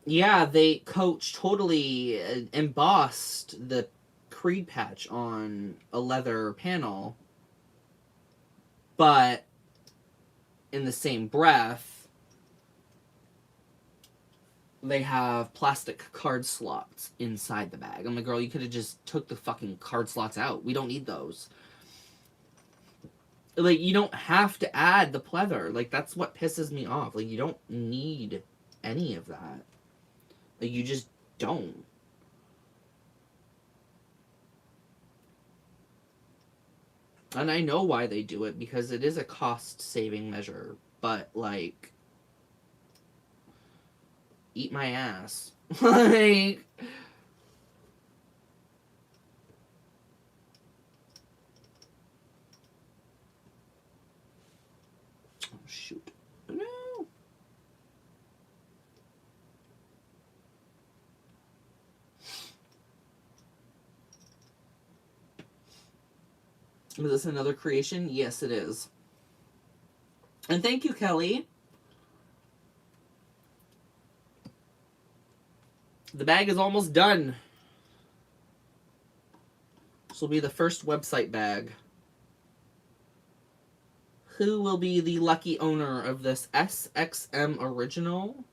yeah, Coach totally embossed the Creed patch on a leather panel, but in the same breath, they have plastic card slots inside the bag. I'm like, girl, you could have just took the fucking card slots out. We don't need those. Like, you don't have to add the pleather. Like, that's what pisses me off. Like, you don't need any of that. Like, you just don't. And I know why they do it, because it is a cost-saving measure. But, like, eat my ass. Like... Oh, shoot. No. Is this another creation? Yes, it is. And thank you, Kelly. The bag is almost done. This will be the first website bag. Who will be the lucky owner of this SXM original?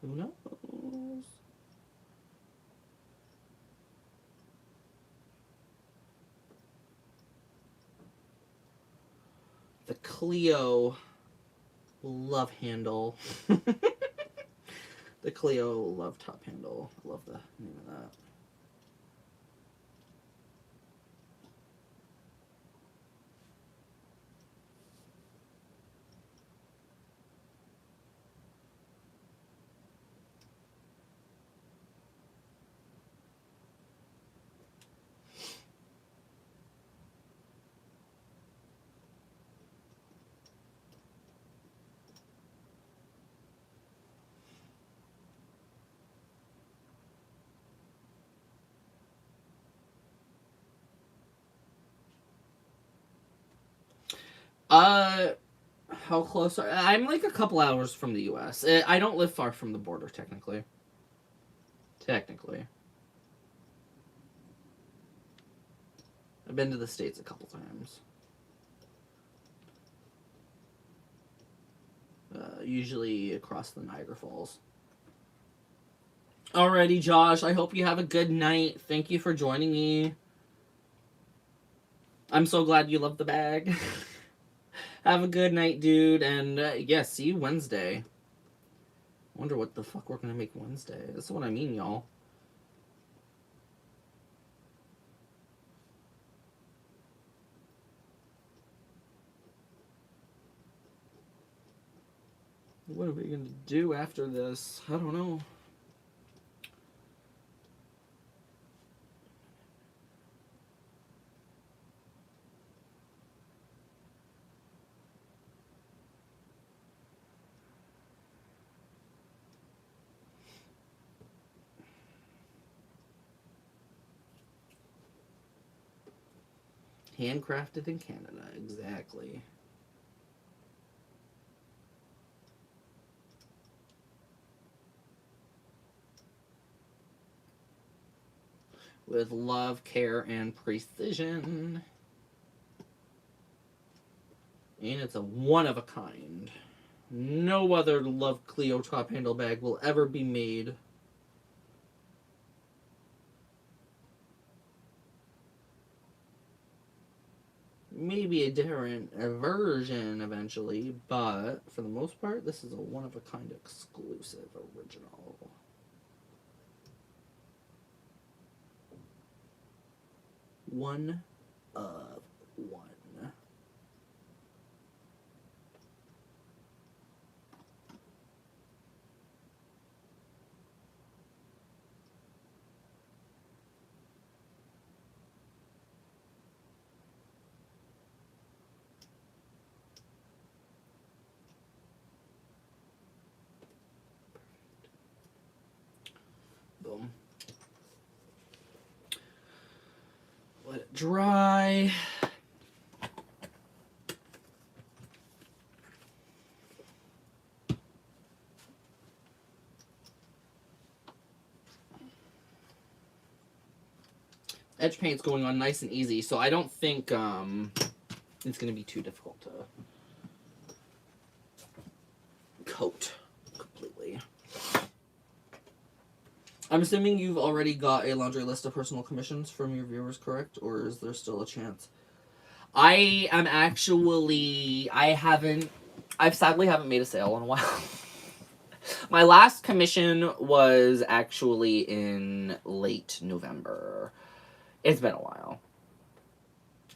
Who knows? The Cleo love handle. The Cleo love top handle. I love the name of that. How close are... I'm like a couple hours from the U.S. I don't live far from the border, technically. I've been to the States a couple times. Usually across the Niagara Falls. Alrighty, Josh. I hope you have a good night. Thank you for joining me. I'm so glad you love the bag. Have a good night, dude. And yeah, see you Wednesday. Wonder what the fuck we're gonna make Wednesday. That's what I mean, y'all. What are we gonna do after this? I don't know. Handcrafted in Canada, exactly. With love, care, and precision. And it's a one-of-a-kind. No other Love Cleo top handle bag will ever be made. Maybe a different version eventually, but for the most part, this is a one-of-a-kind exclusive original. One of one. Boom. Let it dry. Edge paint's going on nice and easy, so I don't think it's going to be too difficult to coat completely. I'm assuming you've already got a laundry list of personal commissions from your viewers, correct? Or is there still a chance? I am actually... I've sadly haven't made a sale in a while. My last commission was actually in late November. It's been a while.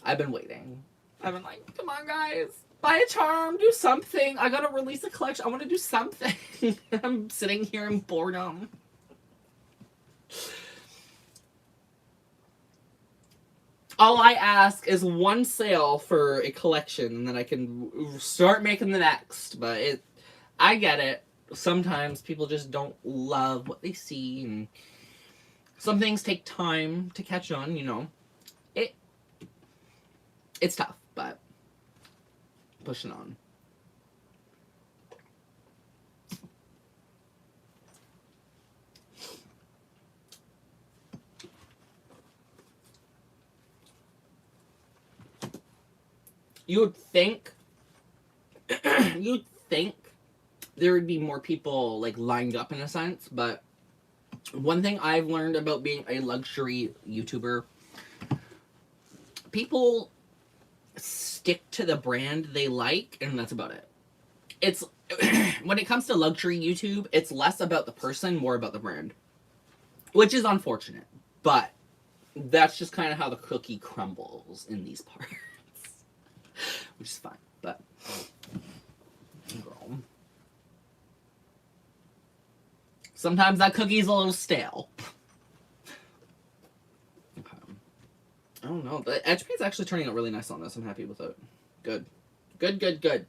I've been waiting. I've been like, come on, guys. Buy a charm. Do something. I gotta release a collection. I want to do something. I'm sitting here in boredom. All I ask is one sale for a collection, and then I can start making the next. But I get it. Sometimes people just don't love what they see, and some things take time to catch on, you know. It's tough, but pushing on. You would think you'd think there would be more people like lined up in a sense, but one thing I've learned about being a luxury YouTuber, people stick to the brand they like, and that's about it. It's when it comes to luxury YouTube, it's less about the person, more about the brand, which is unfortunate, but that's just kind of how the cookie crumbles in these parts, which is fine. But girl, sometimes that cookie's a little stale. Okay. I don't know. The edge paint's actually turning out really nice on this. I'm happy with it. Good. Good, good, good.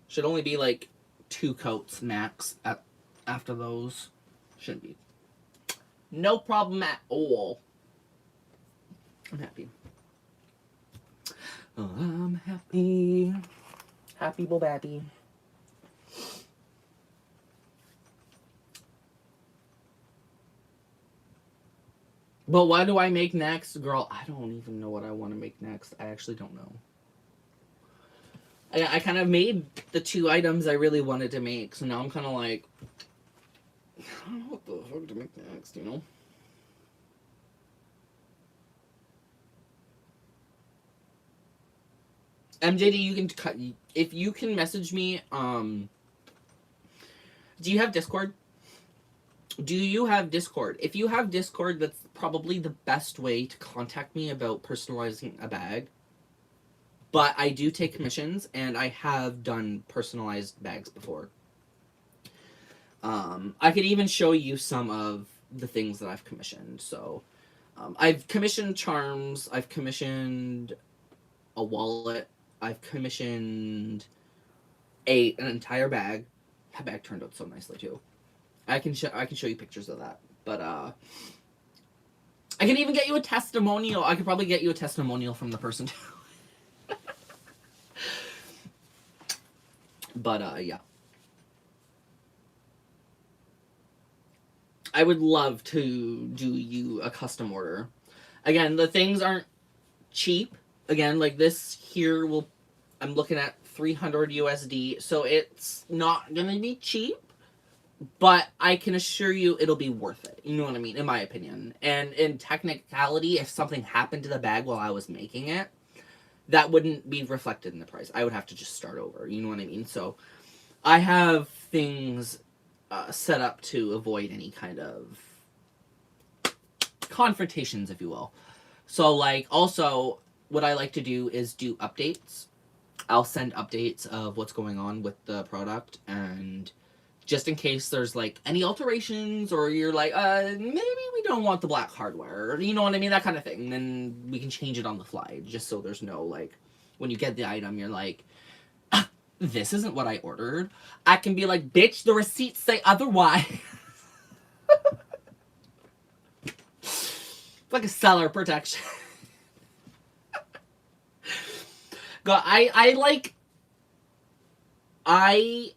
Should only be like 2 coats max after those. Shouldn't be. No problem at all. I'm happy. Oh, I'm happy. Happy bo bappy. But what do I make next? Girl, I don't even know what I want to make next. I actually don't know. I kind of made the 2 items I really wanted to make, so now I'm kind of like, I don't know what the fuck to make next, you know? MJD, you can cut. If you can message me, do you have Discord? Do you have Discord? If you have Discord, that's probably the best way to contact me about personalizing a bag. But I do take commissions, and I have done personalized bags before. I could even show you some of the things that I've commissioned. So, I've commissioned charms. I've commissioned a wallet. I've commissioned an entire bag. That bag turned out so nicely too. I can show you pictures of that. But I can even get you a testimonial. I could probably get you a testimonial from the person too. But yeah. I would love to do you a custom order. Again, the things aren't cheap. Again, like this here I'm looking at 300 USD, so it's not gonna be cheap, but I can assure you it'll be worth it. You know what I mean? In my opinion. And in technicality, if something happened to the bag while I was making it, that wouldn't be reflected in the price. I would have to just start over. You know what I mean? So I have things set up to avoid any kind of confrontations, if you will. So, like, also, what I like to do is do updates. I'll send updates of what's going on with the product, and just in case there's, like, any alterations, or you're like, maybe we don't want the black hardware, you know what I mean? That kind of thing. Then we can change it on the fly, just so there's no, like, when you get the item, you're like, this isn't what I ordered. I can be like, bitch, the receipts say otherwise. It's like a seller protection. God, I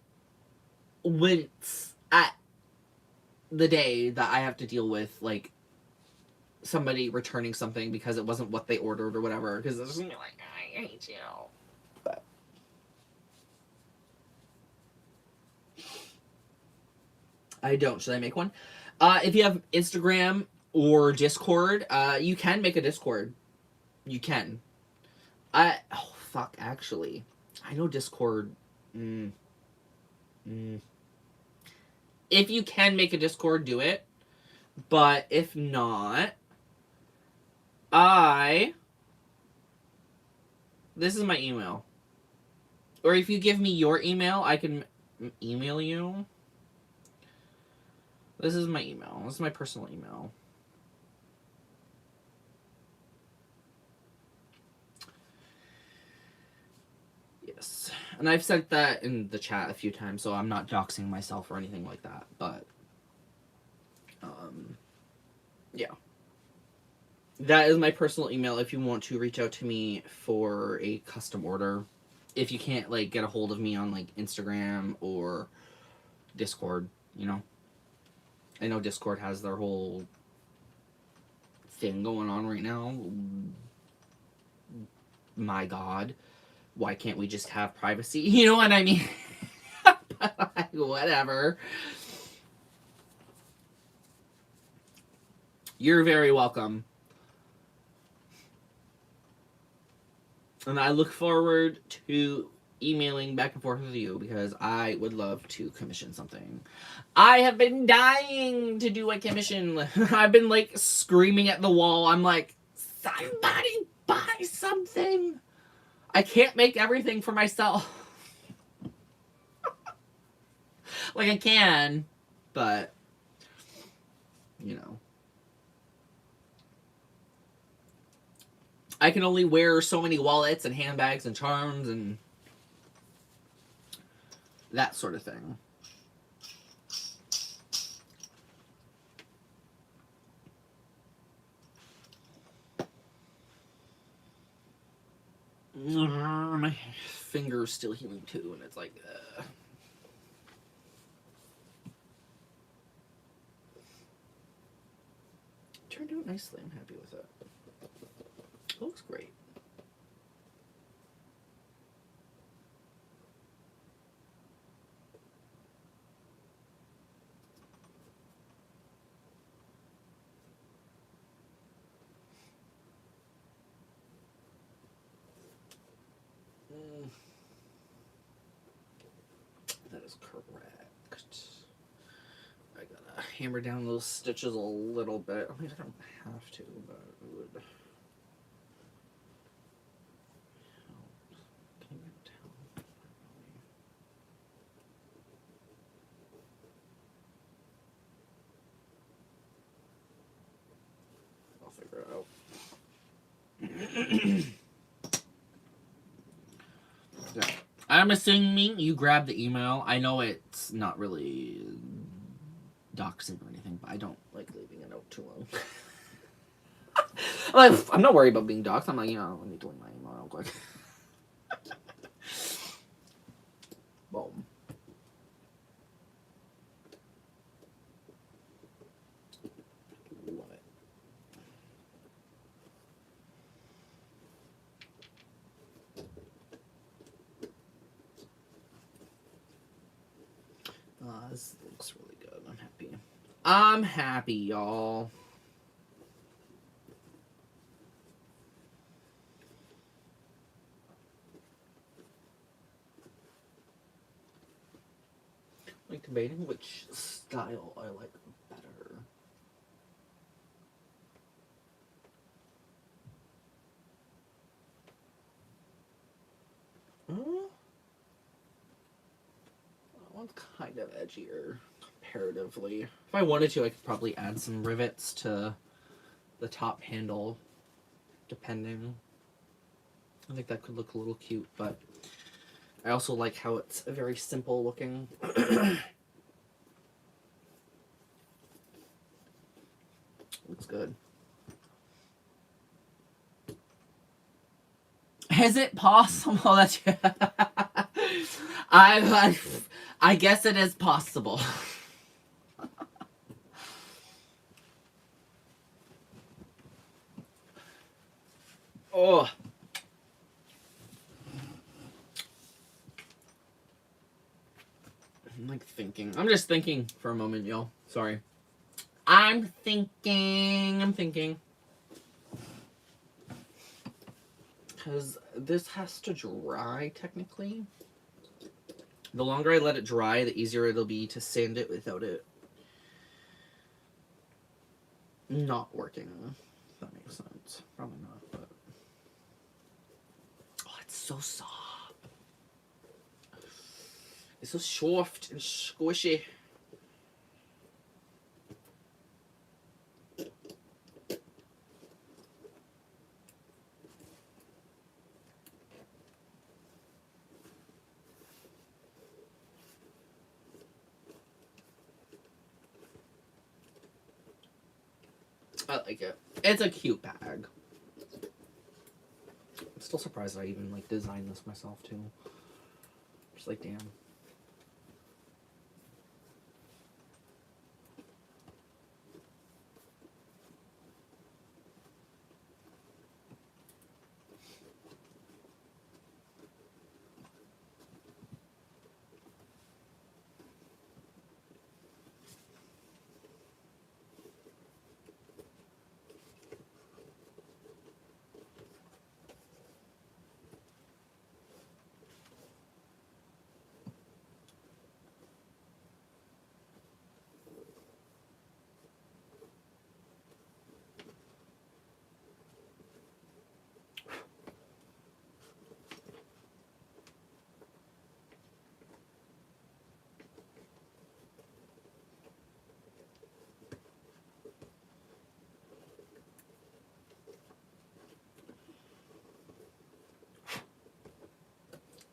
wince at the day that I have to deal with, like, somebody returning something because it wasn't what they ordered or whatever. Because it's just gonna be like, I hate you. But I don't. Should I make one? If you have Instagram or Discord, you can make a Discord. You can. Oh, fuck, actually. I know Discord. If you can make a Discord, do it. But if not, this is my email. Or if you give me your email, I can email you. This is my email. This is my personal email. Yes. And I've sent that in the chat a few times, so I'm not doxing myself or anything like that. But, yeah. That is my personal email if you want to reach out to me for a custom order. If you can't, like, get a hold of me on, like, Instagram or Discord, you know? I know Discord has their whole thing going on right now. My God. Why can't we just have privacy? You know what I mean? But, like, whatever. You're very welcome. And I look forward to emailing back and forth with you because I would love to commission something. I have been dying to do a commission. I've been, like, screaming at the wall. I'm like, somebody buy something. I can't make everything for myself. Like, I can, but, you know. I can only wear so many wallets and handbags and charms and that sort of thing. My finger's still healing too, and it's like, turned out nicely. I'm happy with it. It looks great. That is correct. I gotta hammer down those stitches a little bit. I mean, I don't have to, but it would. I'll figure it out. Yeah. I'm assuming you grabbed the email. I know it's not really doxing or anything, but I don't like leaving a note too long. I'm not worried about being doxed. I'm like, you know, let me delete my email real quick. Boom. Love it. This looks really good. I'm happy. I'm happy, y'all. Like debating which style I like better. That one's kind of edgier comparatively. If I wanted to, I could probably add some rivets to the top handle, depending. I think that could look a little cute, but I also like how it's very simple looking. Looks good. Is it possible that you... I guess it is possible. Oh. I'm like thinking. I'm just thinking for a moment, y'all. Sorry. I'm thinking. Because this has to dry, technically. The longer I let it dry, the easier it'll be to sand it without it not working. If that makes sense. Probably not, but... Oh, it's so soft. It's so soft and squishy. I like it. It's a cute bag. I'm still surprised that I even like designed this myself too. Just like, damn.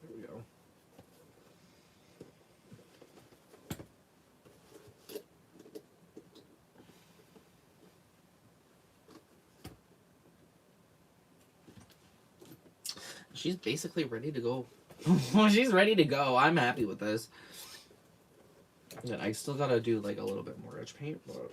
There we go. She's basically ready to go. She's ready to go. I'm happy with this. Yeah, I still gotta do like a little bit more edge paint, but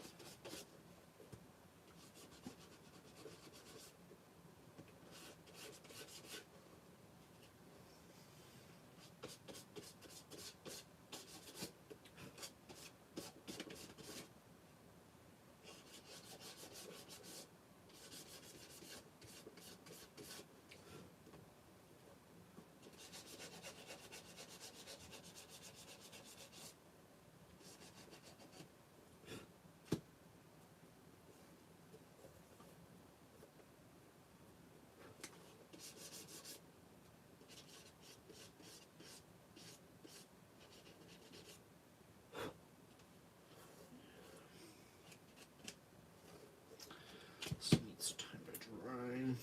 this needs time to dry.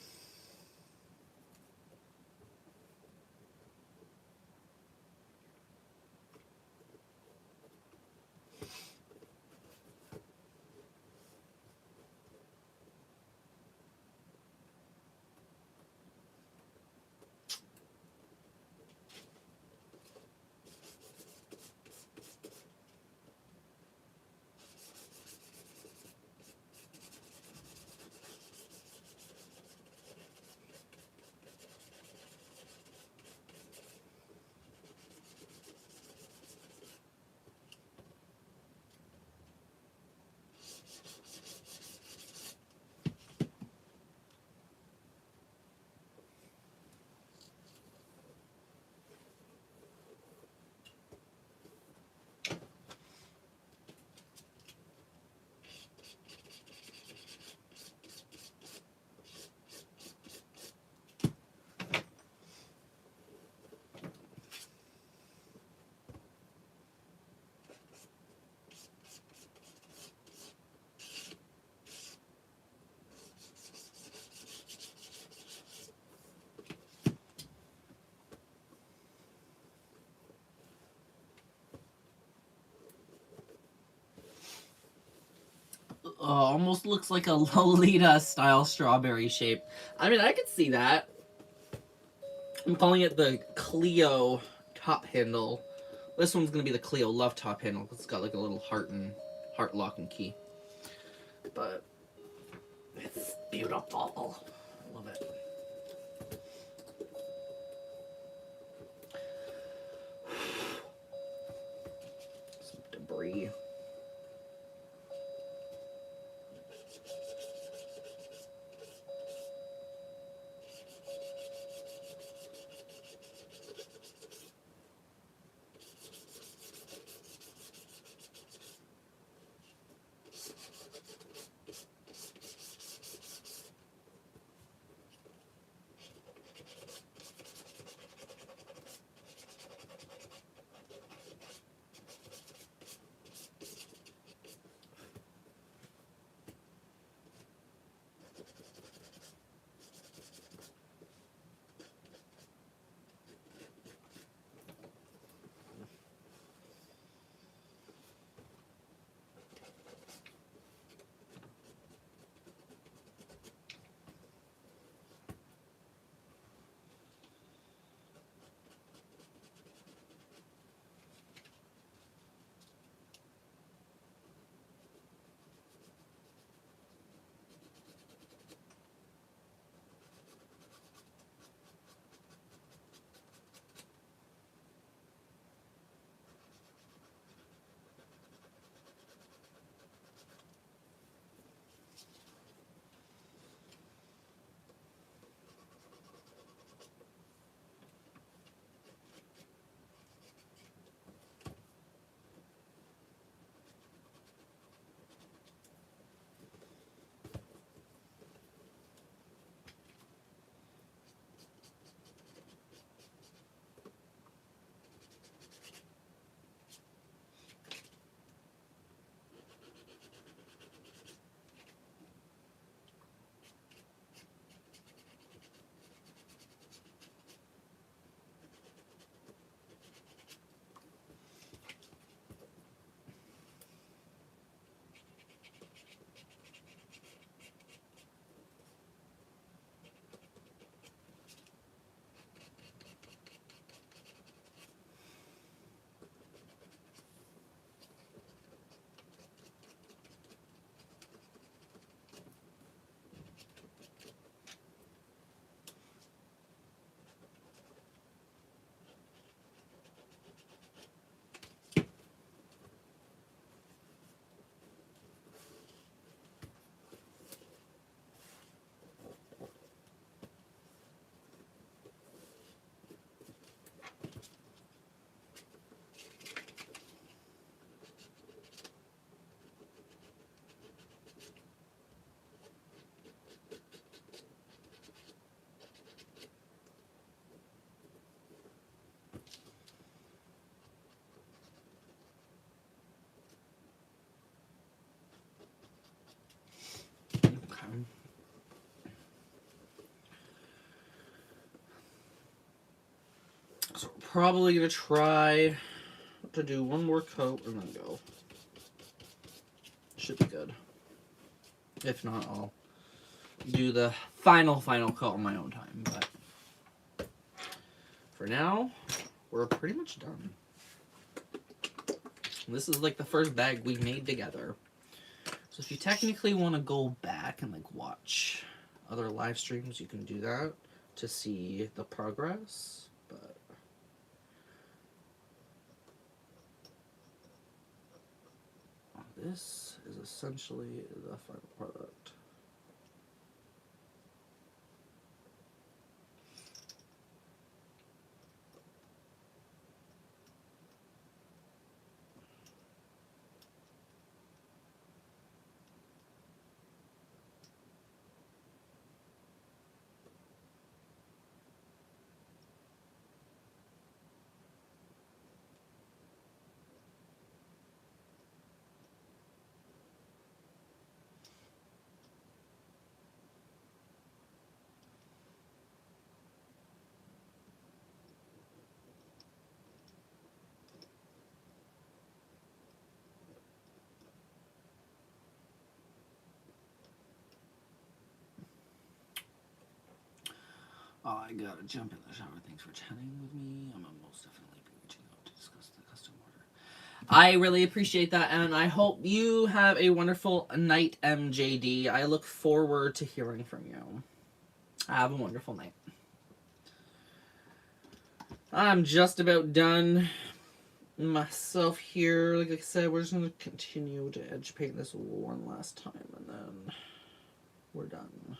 Almost looks like a Lolita style strawberry shape. I mean, I could see that. I'm calling it the Cleo top handle. This one's gonna be the Cleo love top handle. It's got like a little heart lock and key. But it's beautiful. I love it. Some debris. probably going to try to do one more coat and then go. Should be good. If not, I'll do the final coat on my own time. But for now, we're pretty much done. This is like the first bag we made together. So if you technically want to go back and like watch other live streams, you can do that to see the progress. But this is essentially the final product. Oh, I gotta jump in the shower. Thanks for chatting with me. I'm most definitely be reaching out to discuss the custom order. I really appreciate that, and I hope you have a wonderful night, MJD. I look forward to hearing from you. Have a wonderful night. I'm just about done myself here. Like I said, we're just going to continue to edge paint this one last time, and then we're done.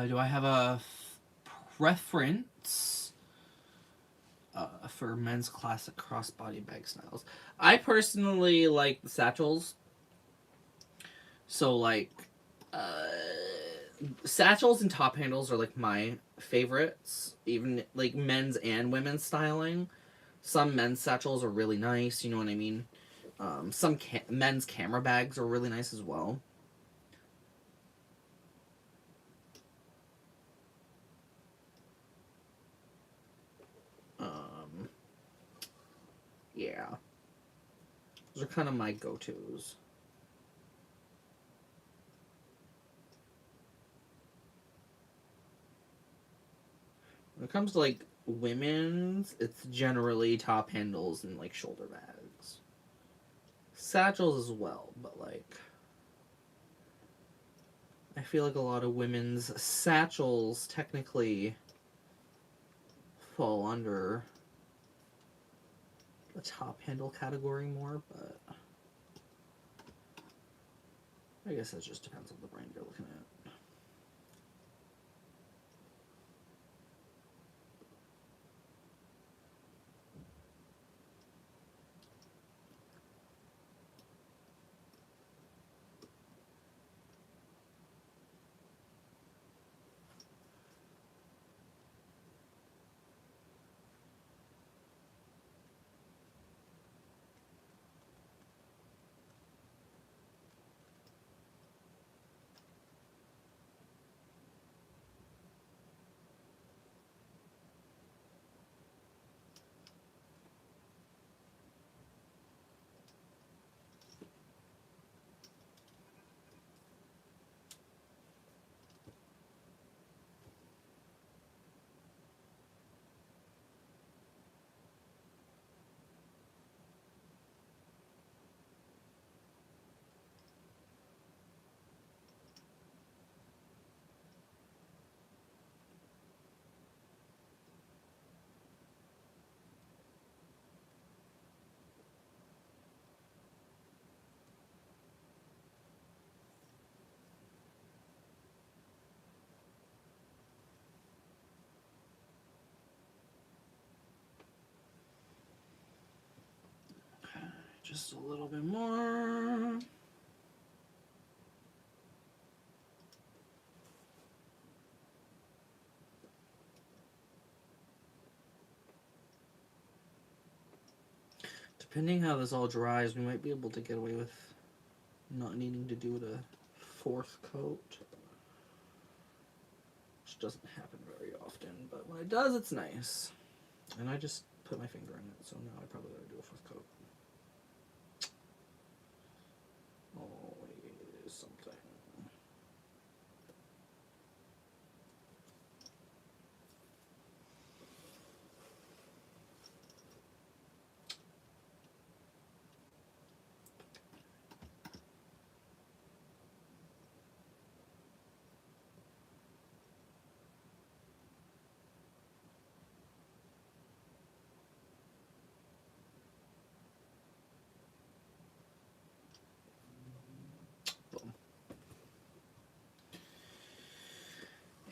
Do I have a preference for men's classic crossbody bag styles? I personally like the satchels. So, like, satchels and top handles are, like, my favorites. Even, like, men's and women's styling. Some men's satchels are really nice, you know what I mean? Some men's camera bags are really nice as well. Yeah. Those are kind of my go-tos. When it comes to, like, women's, it's generally top handles and, like, shoulder bags. Satchels as well, but, like, I feel like a lot of women's satchels technically fall under the top handle category more, but I guess that just depends on the brand you're looking at. just a little bit more. Depending how this all dries, we might be able to get away with not needing to do the fourth coat. Which doesn't happen very often, but when it does, it's nice. And I just put my finger in it, so now I probably gotta do a fourth coat. Always something.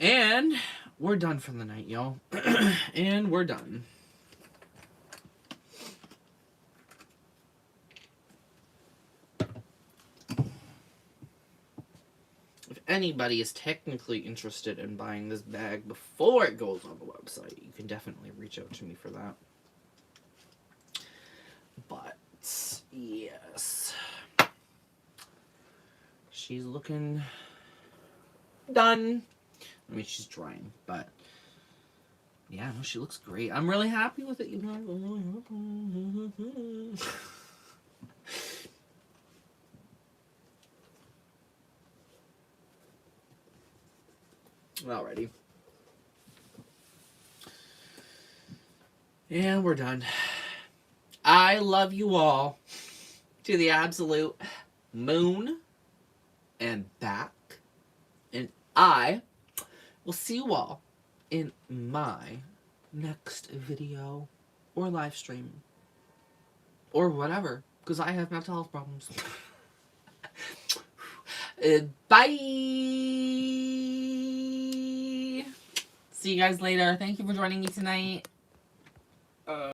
And we're done for the night, y'all. And we're done. If anybody is technically interested in buying this bag before it goes on the website, you can definitely reach out to me for that. But, yes. She's looking done. I mean, she's drying, but yeah, no, she looks great. I'm really happy with it, you guys. I'm really happy. Alrighty. And we're done. I love you all to the absolute moon and back. And I will see you all in my next video or live stream or whatever, because I have mental health problems. Bye. See you guys later. Thank you for joining me tonight.